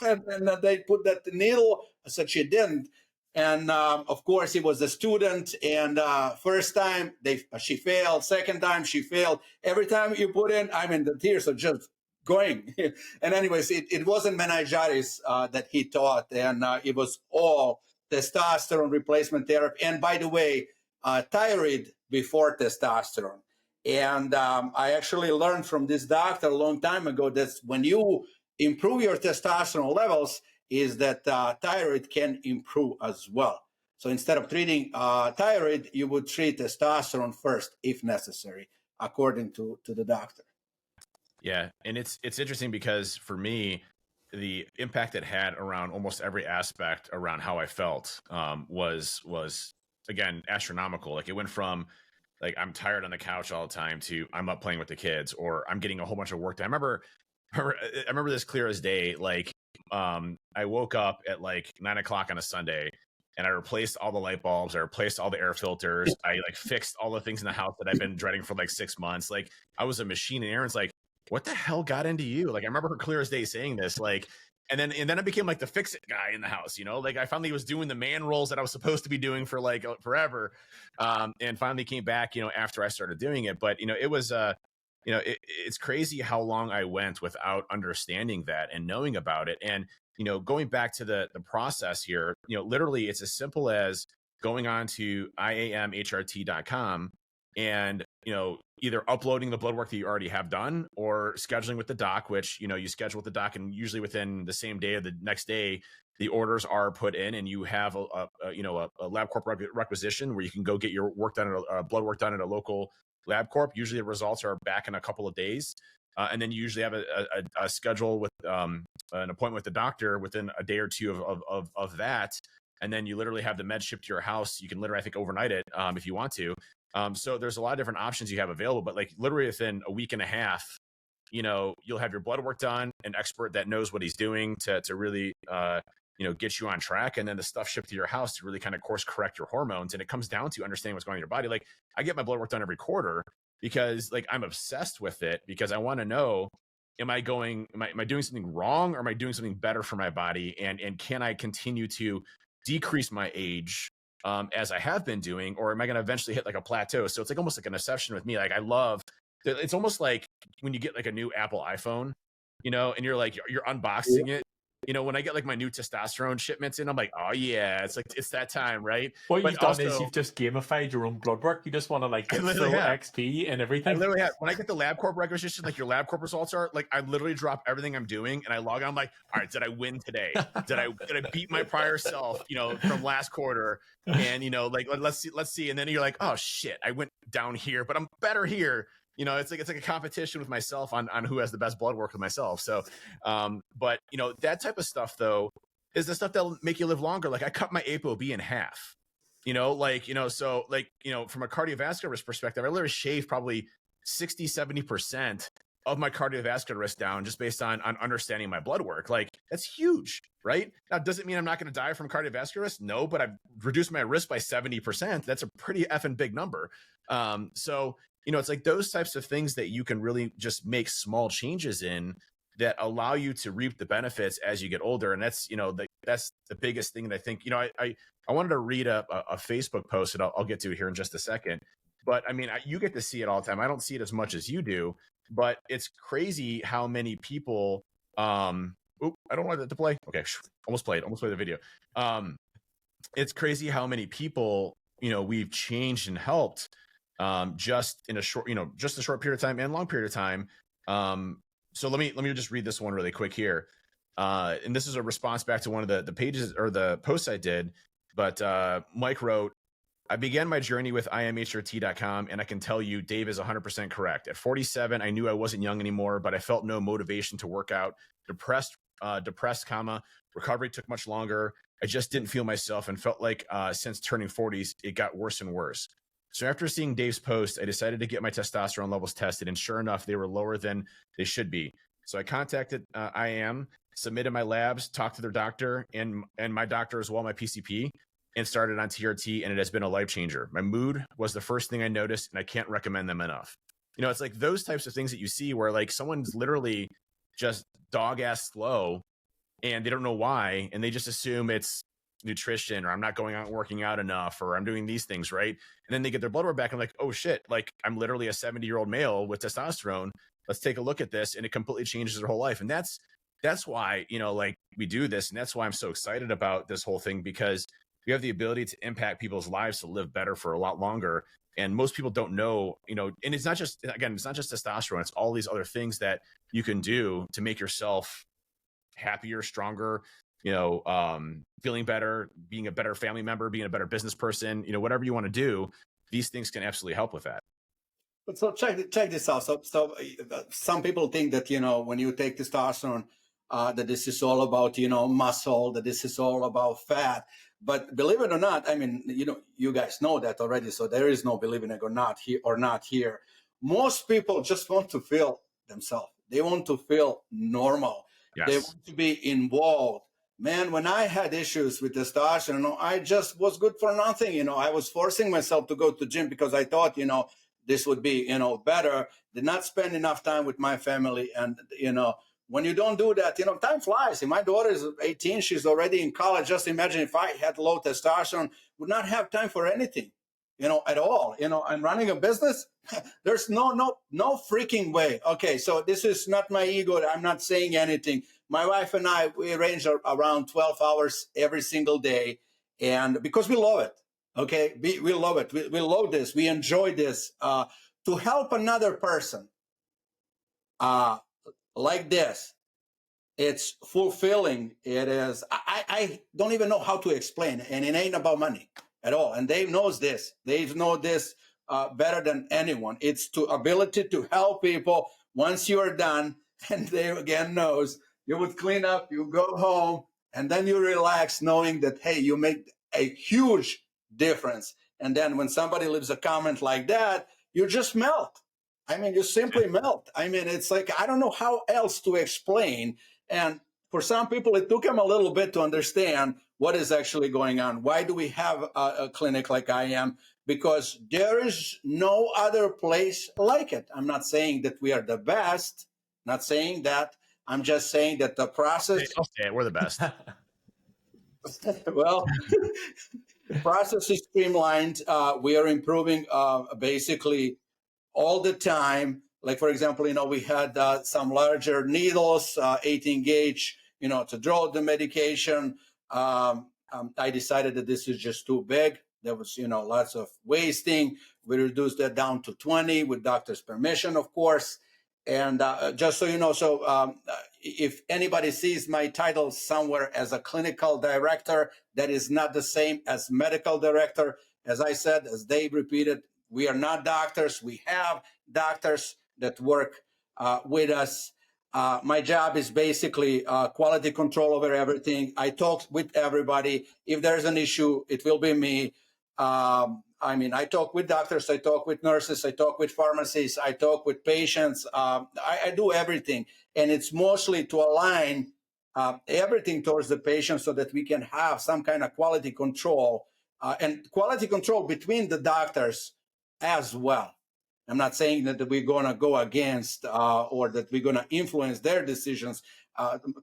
and they put that needle? I said, she didn't. And of course, he was a student. And first time she failed. Second time she failed. Every time you put in, the tears are just going. And anyways, it wasn't meningitis that he taught, and it was all testosterone replacement therapy. And by the way, thyroid before testosterone. And I actually learned from this doctor a long time ago that when you improve your testosterone levels, is that thyroid can improve as well. So instead of treating thyroid, you would treat testosterone first, if necessary, according to the doctor. Yeah, and it's interesting because for me, the impact it had around almost every aspect around how I felt was again astronomical. Like it went from like I'm tired on the couch all the time to I'm up playing with the kids, or I'm getting a whole bunch of work done. I remember this clear as day. Like I woke up at like 9 o'clock on a Sunday, and I replaced all the light bulbs. I replaced all the air filters. I like fixed all the things in the house that I've been dreading for like 6 months. Like I was a machine, and Aaron's like, what the hell got into you? Like I remember her clear as day saying this, like, and then I became like the fix it guy in the house, like I finally was doing the man roles that I was supposed to be doing for like forever. And finally came back, after I started doing it. But, it was, it's crazy how long I went without understanding that and knowing about it. And, going back to the process here, literally it's as simple as going on to IAMHRT.com and, either uploading the blood work that you already have done or scheduling with the doc, which, you schedule with the doc, and usually within the same day or the next day, the orders are put in, and you have a LabCorp requisition where you can go get your work done, blood work done at a local LabCorp. Usually the results are back in a couple of days. And then you usually have a schedule with an appointment with the doctor within a day or two of that. and then you literally have the med shipped to your house. You can literally, I think, overnight it if you want to. So there's a lot of different options you have available, but like literally within a week and a half, you know, you'll have your blood work done, an expert that knows what he's doing to really, you know, get you on track, and then the stuff shipped to your house to really kind of course correct your hormones. And it comes down to understanding what's going on in your body. Like I get my blood work done every quarter because like I'm obsessed with it, because I want to know, am I doing something wrong, or am I doing something better for my body? And can I continue to decrease my age as I have been doing, or am I going to eventually hit like a plateau? So it's like almost like an obsession with me. Like I love, it's almost like when you get like a new Apple iPhone, you know, and you're like, you're unboxing it. You know, when I get like my new testosterone shipments in, I'm like, oh yeah, it's like, it's that time, right? What you've done is you've just gamified your own blood work. You just want to like get full XP and everything. I literally have. When I get the LabCorp requisition, like your LabCorp results are, like I literally drop everything I'm doing and I log on. I'm like, all right, did I win today? Did I beat my prior self, you know, from last quarter? And you know, like let's see. And then you're like, oh shit, I went down here, but I'm better here. You know, it's like a competition with myself on who has the best blood work with myself. So, but you know, that type of stuff though is the stuff that'll make you live longer. Like I cut my ApoB in half, you know, like, you know, so like, you know, from a cardiovascular risk perspective, I literally shave probably 60, 70% of my cardiovascular risk down just based on understanding my blood work. Like that's huge, right? Now, does it mean I'm not going to die from cardiovascular risk? No, but I've reduced my risk by 70%. That's a pretty effing big number. So, you know, it's like those types of things that you can really just make small changes in that allow you to reap the benefits as you get older. And that's, you know, that's the biggest thing that I think, you know, I wanted to read a Facebook post that I'll get to here in just a second. But I mean, you get to see it all the time. I don't see it as much as you do, but it's crazy how many people, I don't want that to play. Okay. Almost played the video. It's crazy how many people, you know, we've changed and helped just in a short, you know, just a short period of time and long period of time. So let me just read this one really quick here. And this is a response back to one of the pages or the posts I did. But Mike wrote, I began my journey with IAMHRT.com, and I can tell you Dave is 100% correct. At 47, I knew I wasn't young anymore, but I felt no motivation to work out. Depressed, recovery took much longer. I just didn't feel myself and felt like since turning 40s, it got worse and worse. So after seeing Dave's post, I decided to get my testosterone levels tested, and sure enough, they were lower than they should be. So I contacted IAM, submitted my labs, talked to their doctor and my doctor as well, my PCP, and started on TRT, and it has been a life changer. My mood was the first thing I noticed, and I can't recommend them enough. You know, it's like those types of things that you see where like someone's literally just dog ass slow and they don't know why, and they just assume it's nutrition, or I'm not going out and working out enough, or I'm doing these things, right? And then they get their blood work back and like, oh shit, like I'm literally a 70-year-old male with testosterone. Let's take a look at this. And it completely changes their whole life. And that's why, you know, like we do this. And that's why I'm so excited about this whole thing, because we have the ability to impact people's lives to live better for a lot longer. And most people don't know, you know, and it's not just, again, it's not just testosterone. It's all these other things that you can do to make yourself happier, stronger, you know, feeling better, being a better family member, being a better business person, you know, whatever you want to do, these things can absolutely help with that. So check this out. So some people think that, you know, when you take testosterone, that this is all about, you know, muscle, that this is all about fat. But believe it or not, I mean, you know, you guys know that already. So there is no believing it or not here. Most people just want to feel themselves. They want to feel normal. Yes. They want to be involved. Man, when I had issues with testosterone, I just was good for nothing. You know, I was forcing myself to go to the gym because I thought, you know, this would be, you know, better. Did not spend enough time with my family. And, you know, when you don't do that, you know, time flies. And my daughter is 18. She's already in college. Just imagine if I had low testosterone, would not have time for anything, you know, at all. You know, I'm running a business. There's no freaking way. Okay, so this is not my ego. I'm not saying anything. My wife and I, we arrange around 12 hours every single day. And because we love it. Okay, we love it. We love this. We enjoy this. To help another person like this, it's fulfilling. It is. I don't even know how to explain it, and it ain't about money at all. And Dave knows this. Dave knows this better than anyone. It's to ability to help people. Once you are done, and Dave again knows, you would clean up, you go home, And then you relax knowing that, hey, you make a huge difference. And then when somebody leaves a comment like that, you just melt. I mean, you simply melt. I mean, it's like, I don't know how else to explain. And for some people, it took them a little bit to understand what is actually going on. Why do we have a clinic like IAM? Because there is no other place like it. I'm not saying that we are the best, not saying that. I'm just saying that the process. I'll say it. We're the best. Well, process is streamlined. We are improving basically all the time. Like, for example, we had some larger needles, 18 gauge, to draw the medication. I decided that this is just too big. There was, lots of wasting. We reduced that down to 20 with doctor's permission, of course. And just so you know, if anybody sees my title somewhere as a clinical director, that is not the same as medical director. As I said, as Dave repeated, we are not doctors. We have doctors that work with us. My job is basically quality control over everything. I talk with everybody. If there's an issue, it will be me. I talk with doctors, I talk with nurses, I talk with pharmacists, I talk with patients. I do everything. And it's mostly to align everything towards the patient so that we can have some kind of quality control and quality control between the doctors as well. I'm not saying that we're going to go against or that we're going to influence their decisions.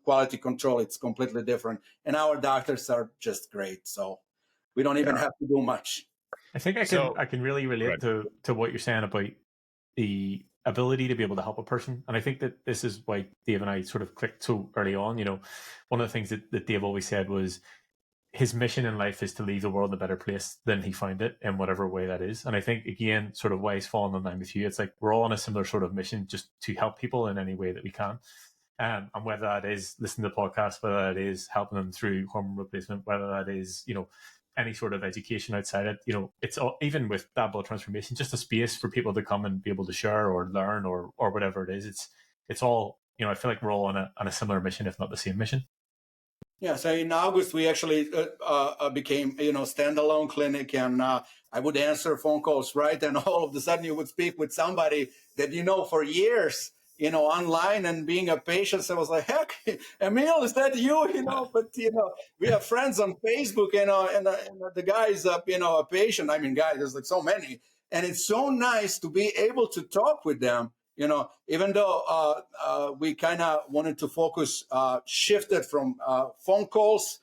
Quality control, it's completely different. And our doctors are just great. So we don't even have to do much. I think I can really relate to what you're saying about the ability to be able to help a person. And I think that this is why Dave and I sort of clicked so early on. One of the things that Dave always said was his mission in life is to leave the world a better place than he found it, in whatever way that is. And I think, again, sort of why he's fallen in line with you, it's like we're all on a similar sort of mission, just to help people in any way that we can. And whether that is listening to podcasts, whether that is helping them through hormone replacement, whether that is, any sort of education outside it, it's all, even with that blood transformation, just a space for people to come and be able to share or learn or whatever it is. It's all, I feel like we're all on a similar mission, if not the same mission. Yeah, so in August, we actually became, standalone clinic, and I would answer phone calls, right? And all of a sudden you would speak with somebody that for years, online and being a patient. So I was like, heck, Emil, is that you? But, we have friends on Facebook, and the guy is, a patient. I mean, guys, there's like so many. And it's so nice to be able to talk with them. Even though we kind of wanted to focus, shifted from phone calls,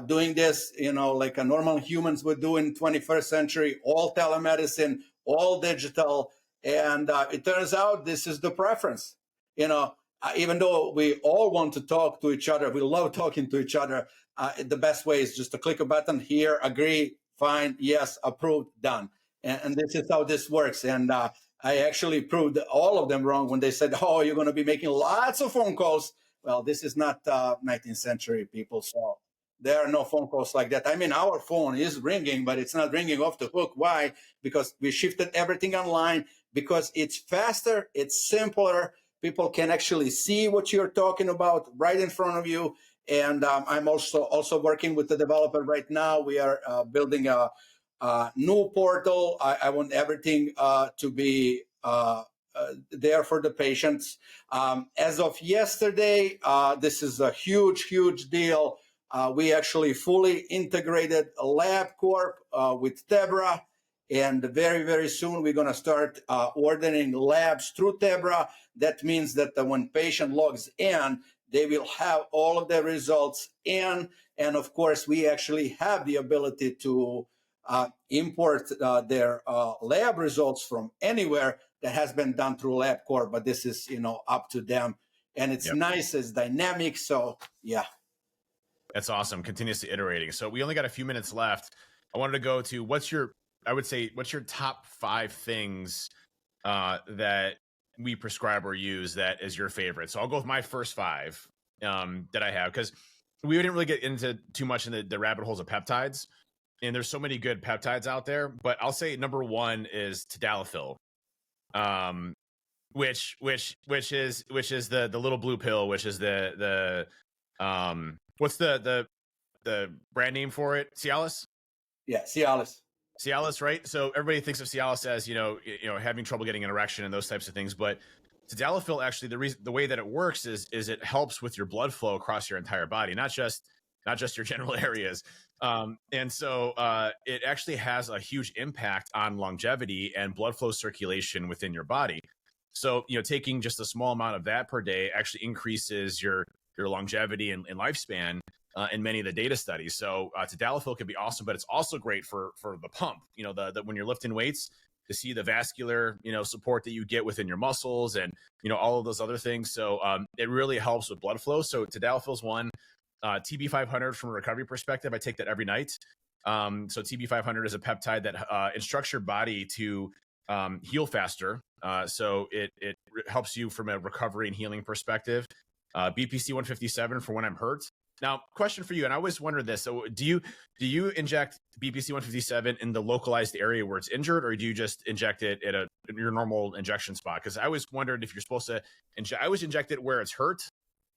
doing this, like a normal humans would do in 21st century, all telemedicine, all digital. And it turns out this is the preference. Even though we all want to talk to each other, we love talking to each other, the best way is just to click a button here, agree, fine, yes, approved, done. And this is how this works. And I actually proved all of them wrong when they said, oh, you're going to be making lots of phone calls. Well, this is not 19th century, people. So there are no phone calls like that. I mean, our phone is ringing, but it's not ringing off the hook. Why? Because we shifted everything online, because it's faster, it's simpler. People can actually see what you're talking about right in front of you. And I'm also working with the developer right now. We are building a new portal. I want everything to be there for the patients. As of yesterday, this is a huge deal. We actually fully integrated LabCorp with Tebra, and very soon we're going to start ordering labs through Tebra. That means that when patient logs in, they will have all of their results in, and of course we actually have the ability to import their lab results from anywhere. That has been done through LabCorp, but this is up to them, and it's nice, it's dynamic. So yeah, that's awesome. Continuously iterating. So we only got a few minutes left. I wanted to go to what's your top 5 things that we prescribe or use that is your favorite. So I'll go with my first 5 that I have, because we didn't really get into too much in the rabbit holes of peptides. And there's so many good peptides out there, but I'll say number 1 is tadalafil, which is the little blue pill, which is the What's the brand name for it? Cialis? Yeah, Cialis. Cialis, right? So everybody thinks of Cialis as, having trouble getting an erection and those types of things. But tadalafil, actually, the way that it works is it helps with your blood flow across your entire body, not just your general areas. And so it actually has a huge impact on longevity and blood flow circulation within your body. So, taking just a small amount of that per day actually increases your longevity and lifespan in many of the data studies. So tadalafil can be awesome, but it's also great for the pump, the when you're lifting weights, to see the vascular, support that you get within your muscles and, all of those other things. So it really helps with blood flow. So tadalafil is one. TB500 from a recovery perspective, I take that every night. So TB500 is a peptide that instructs your body to heal faster. So it helps you from a recovery and healing perspective. BPC 157 for when I'm hurt. Now, question for you, and I always wondered this. So do you inject BPC 157 in the localized area where it's injured, or do you just inject it at your normal injection spot? Because I always wondered if you're supposed to I always inject it where it's hurt,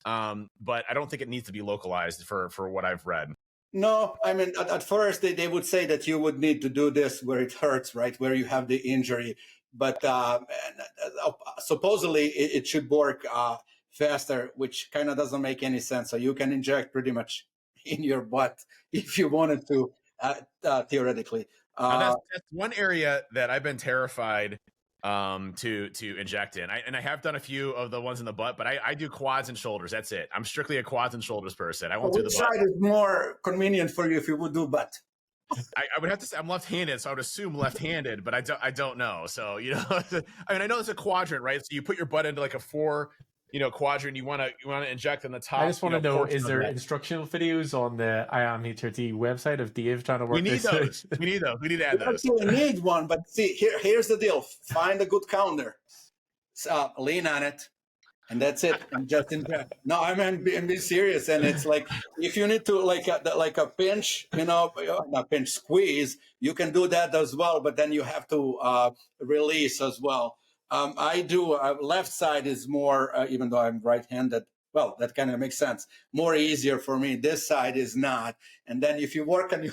but I don't think it needs to be localized for what I've read. No, I mean, at first they would say that you would need to do this where it hurts, right, where you have the injury. But supposedly it should work faster, which kind of doesn't make any sense. So you can inject pretty much in your butt if you wanted to, theoretically. That's one area that I've been terrified to inject in. I have done a few of the ones in the butt, but I do quads and shoulders. That's it. I'm strictly a quads and shoulders person. I won't do the butt. Which side is more convenient for you if you would do butt? I would have to say I'm left-handed, so I would assume left-handed, but I don't know. So, I mean, I know it's a quadrant, right? So you put your butt into like a 4 quadrant. You want to inject in the top. I just want to know, is there instructional videos on the IAM HRT website of Dave trying to work this? We need those. We need to add those. We need one, but see, here's the deal. Find a good counter. Lean on it, and that's it. And just inject. No, I mean, be serious. And it's like, if you need to like a pinch, not pinch, squeeze, you can do that as well. But then you have to release as well. I do. Left side is more, even though I'm right-handed. Well, that kind of makes sense. More easier for me. This side is not. And then if you work on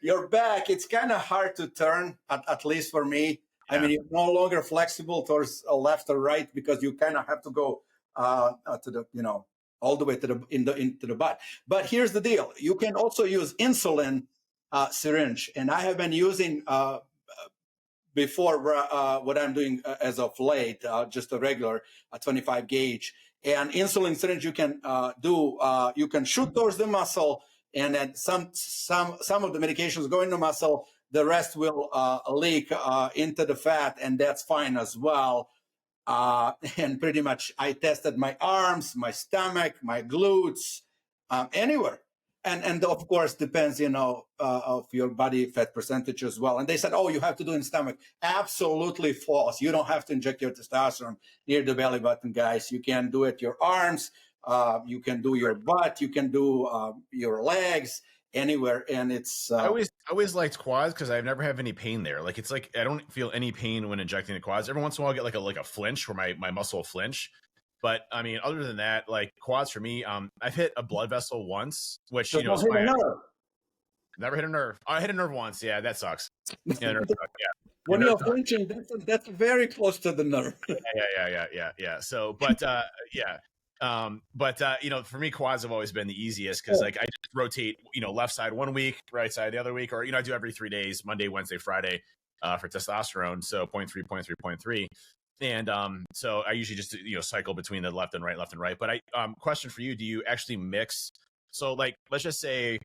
your back, it's kind of hard to turn, at least for me. Yeah. I mean, you're no longer flexible towards left or right because you kind of have to go to the, all the way to into the butt. But here's the deal: you can also use insulin syringe, and I have been using. Before what I'm doing as of late, just a regular 25 gauge. And insulin syringe you can you can shoot towards the muscle, and then some of the medications go into the muscle, the rest will leak into the fat, and that's fine as well. And pretty much I tested my arms, my stomach, my glutes, anywhere. And of course, depends, of your body fat percentage as well. And they said, oh, you have to do it in stomach. Absolutely false. You don't have to inject your testosterone near the belly button, guys. You can do it your arms. You can do your butt. You can do your legs, anywhere. And it's... I always liked quads because I never have any pain there. Like, it's like I don't feel any pain when injecting the quads. Every once in a while, I get like a flinch where my muscle will flinch. But I mean, other than that, like quads for me, I've hit a blood vessel once, which never hit a nerve. Oh, I hit a nerve once. Yeah, that sucks. Yeah, nerve sucks. Yeah. When you're flinching, that's very close to the nerve. Yeah. So, but for me, quads have always been the easiest because like I just rotate, left side 1 week, right side the other week, or I do every 3 days, Monday, Wednesday, Friday, for testosterone. So 0.3. And so I usually just cycle between the left and right. But question for you: do you actually mix? So like, let's just say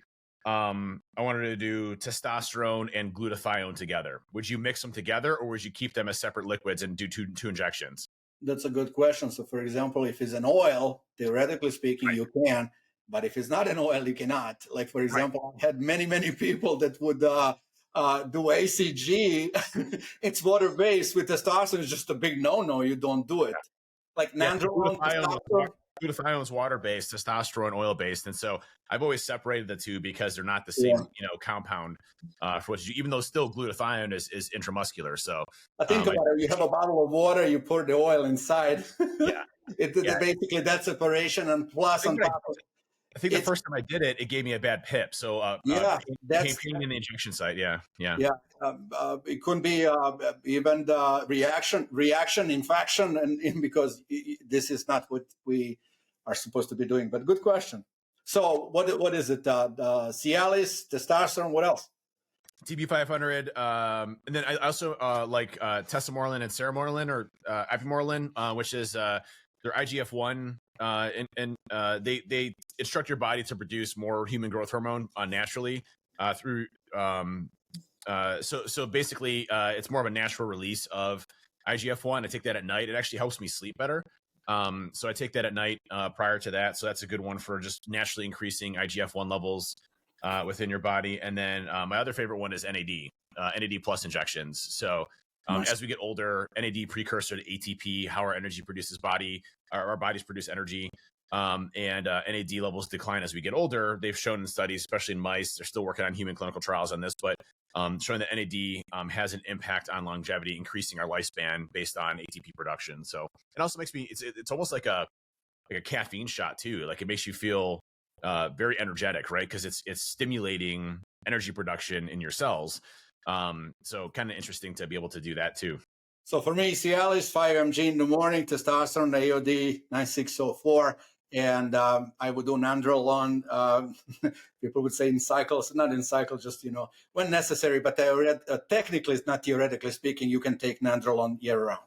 I wanted to do testosterone and glutathione together. Would you mix them together, or would you keep them as separate liquids and do two injections? That's a good question. So, for example, if it's an oil, theoretically speaking, you can. But if it's not an oil, you cannot. Like, for example, I had many people that would do ACG. It's water-based. With testosterone, it's just a big no-no. You don't do it. Like nandrolone, glutathione is water-based, testosterone oil-based, and so I've always separated the two because they're not the same, compound. For what even though still glutathione is intramuscular. So I think about it. You have a bottle of water, you pour the oil inside. Basically that separation, and plus on top of it. I think the first time I did it, it gave me a bad pip. So pain in the injection site. Yeah. It could be even the reaction, infection, and because this is not what we are supposed to be doing. But good question. So what is it? Cialis, testosterone, what else? TB500, and then I also like testosterone and ceramorelin or ipamorelin, which is their IGF-1, and they instruct your body to produce more human growth hormone naturally through. So basically, it's more of a natural release of IGF-1. I take that at night. It actually helps me sleep better. So I take that at night prior to that. So that's a good one for just naturally increasing IGF-1 levels within your body. And then my other favorite one is NAD, NAD plus injections. So as we get older, NAD precursor to ATP, how our energy produces our bodies produce energy. And NAD levels decline as we get older. They've shown in studies, especially in mice, they're still working on human clinical trials on this, but showing that NAD has an impact on longevity, increasing our lifespan based on ATP production. So it also makes me, it's almost like a caffeine shot too. Like it makes you feel very energetic, right? Because it's stimulating energy production in your cells. So kind of interesting to be able to do that too. So for me, Cialis, 5 mg in the morning, testosterone, AOD 9604, and I would do nandrolone. People would say in cycles, not in cycles, just, when necessary. But technically, it's not theoretically speaking, you can take nandrolone year round.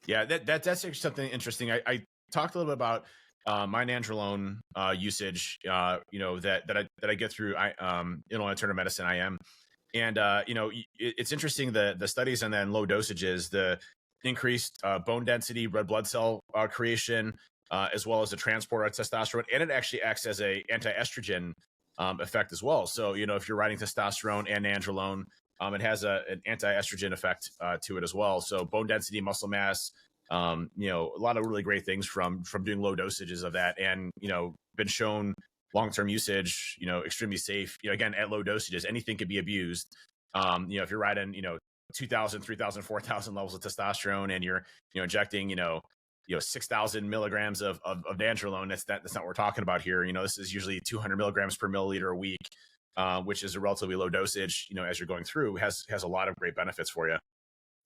Yeah, that's actually something interesting. I talked a little bit about my nandrolone usage, that I get through Illinois Alternative Medicine, IAM. And, it's interesting, the studies on that in low dosages, the increased bone density, red blood cell creation, as well as the transport of testosterone. And it actually acts as a anti-estrogen effect as well. So, if you're writing testosterone and nandrolone, it has an anti-estrogen effect to it as well. So bone density, muscle mass, a lot of really great things from doing low dosages of that, and, been shown long-term usage, extremely safe. Again, at low dosages, anything could be abused. If you're riding, 2,000, 3,000, 4,000 levels of testosterone, and you're, injecting, 6,000 milligrams of nandrolone, that's not what we're talking about here. This is usually 200 milligrams per milliliter a week, which is a relatively low dosage. As you're going through, has a lot of great benefits for you.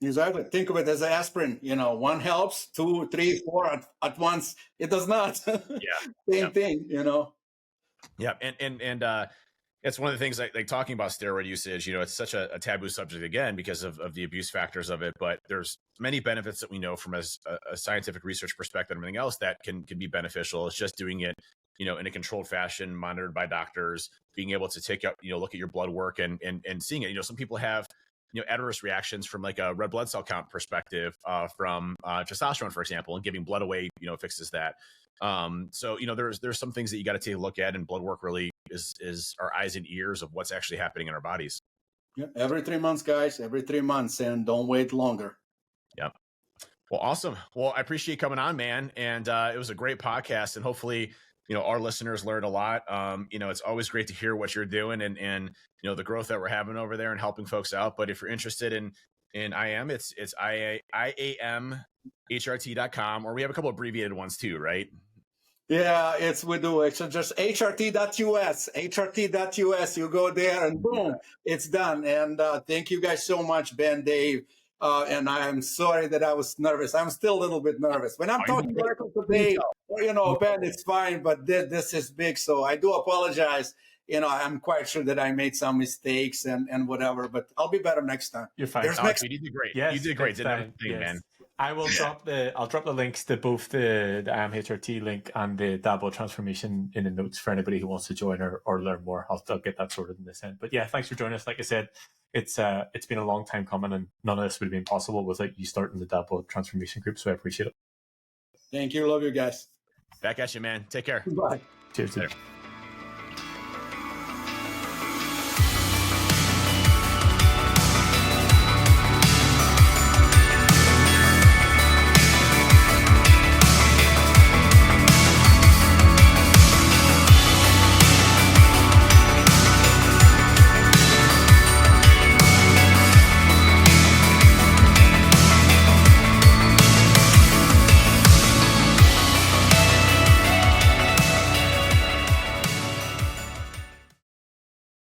Exactly. Think of it as aspirin. One helps, 2, 3, 4 at once. It does not. Same thing. Yeah, and it's one of the things like talking about steroid usage. It's such a taboo subject again because of the abuse factors of it. But there's many benefits that we know from a scientific research perspective and everything else that can be beneficial. It's just doing it, in a controlled fashion, monitored by doctors, being able to take up, look at your blood work and seeing it. Some people have adverse reactions from like a red blood cell count perspective from testosterone, for example, and giving blood away, fixes that. So, there's some things that you got to take a look at, and blood work really is our eyes and ears of what's actually happening in our bodies. Yeah, every 3 months, guys, every 3 months, and don't wait longer. Yep. Well, awesome. Well, I appreciate you coming on, man. And it was a great podcast, and hopefully, our listeners learned a lot. It's always great to hear what you're doing and the growth that we're having over there and helping folks out. But if you're interested in IAM, it's IAMHRT.com, or we have a couple of abbreviated ones too, right? Yeah, we do. It's just HRT.us. You go there and boom, it's done. And thank you guys so much, Ben, Dave. And I'm sorry that I was nervous. I'm still a little bit nervous. When I'm talking today, Ben, it's fine, but this is big. So I do apologize. I'm quite sure that I made some mistakes and whatever, but I'll be better next time. You're fine. You did great. Yes, you did great. Did everything, man. I will drop the links to both the IAM HRT link and the Dabo transformation in the notes for anybody who wants to join or learn more. I'll get that sorted in this end. But yeah, thanks for joining us. Like I said, it's been a long time coming, and none of this would have been possible without you starting the Dabo transformation group. So I appreciate it. Thank you. Love you guys. Back at you, man. Take care. Bye. Cheers. Later.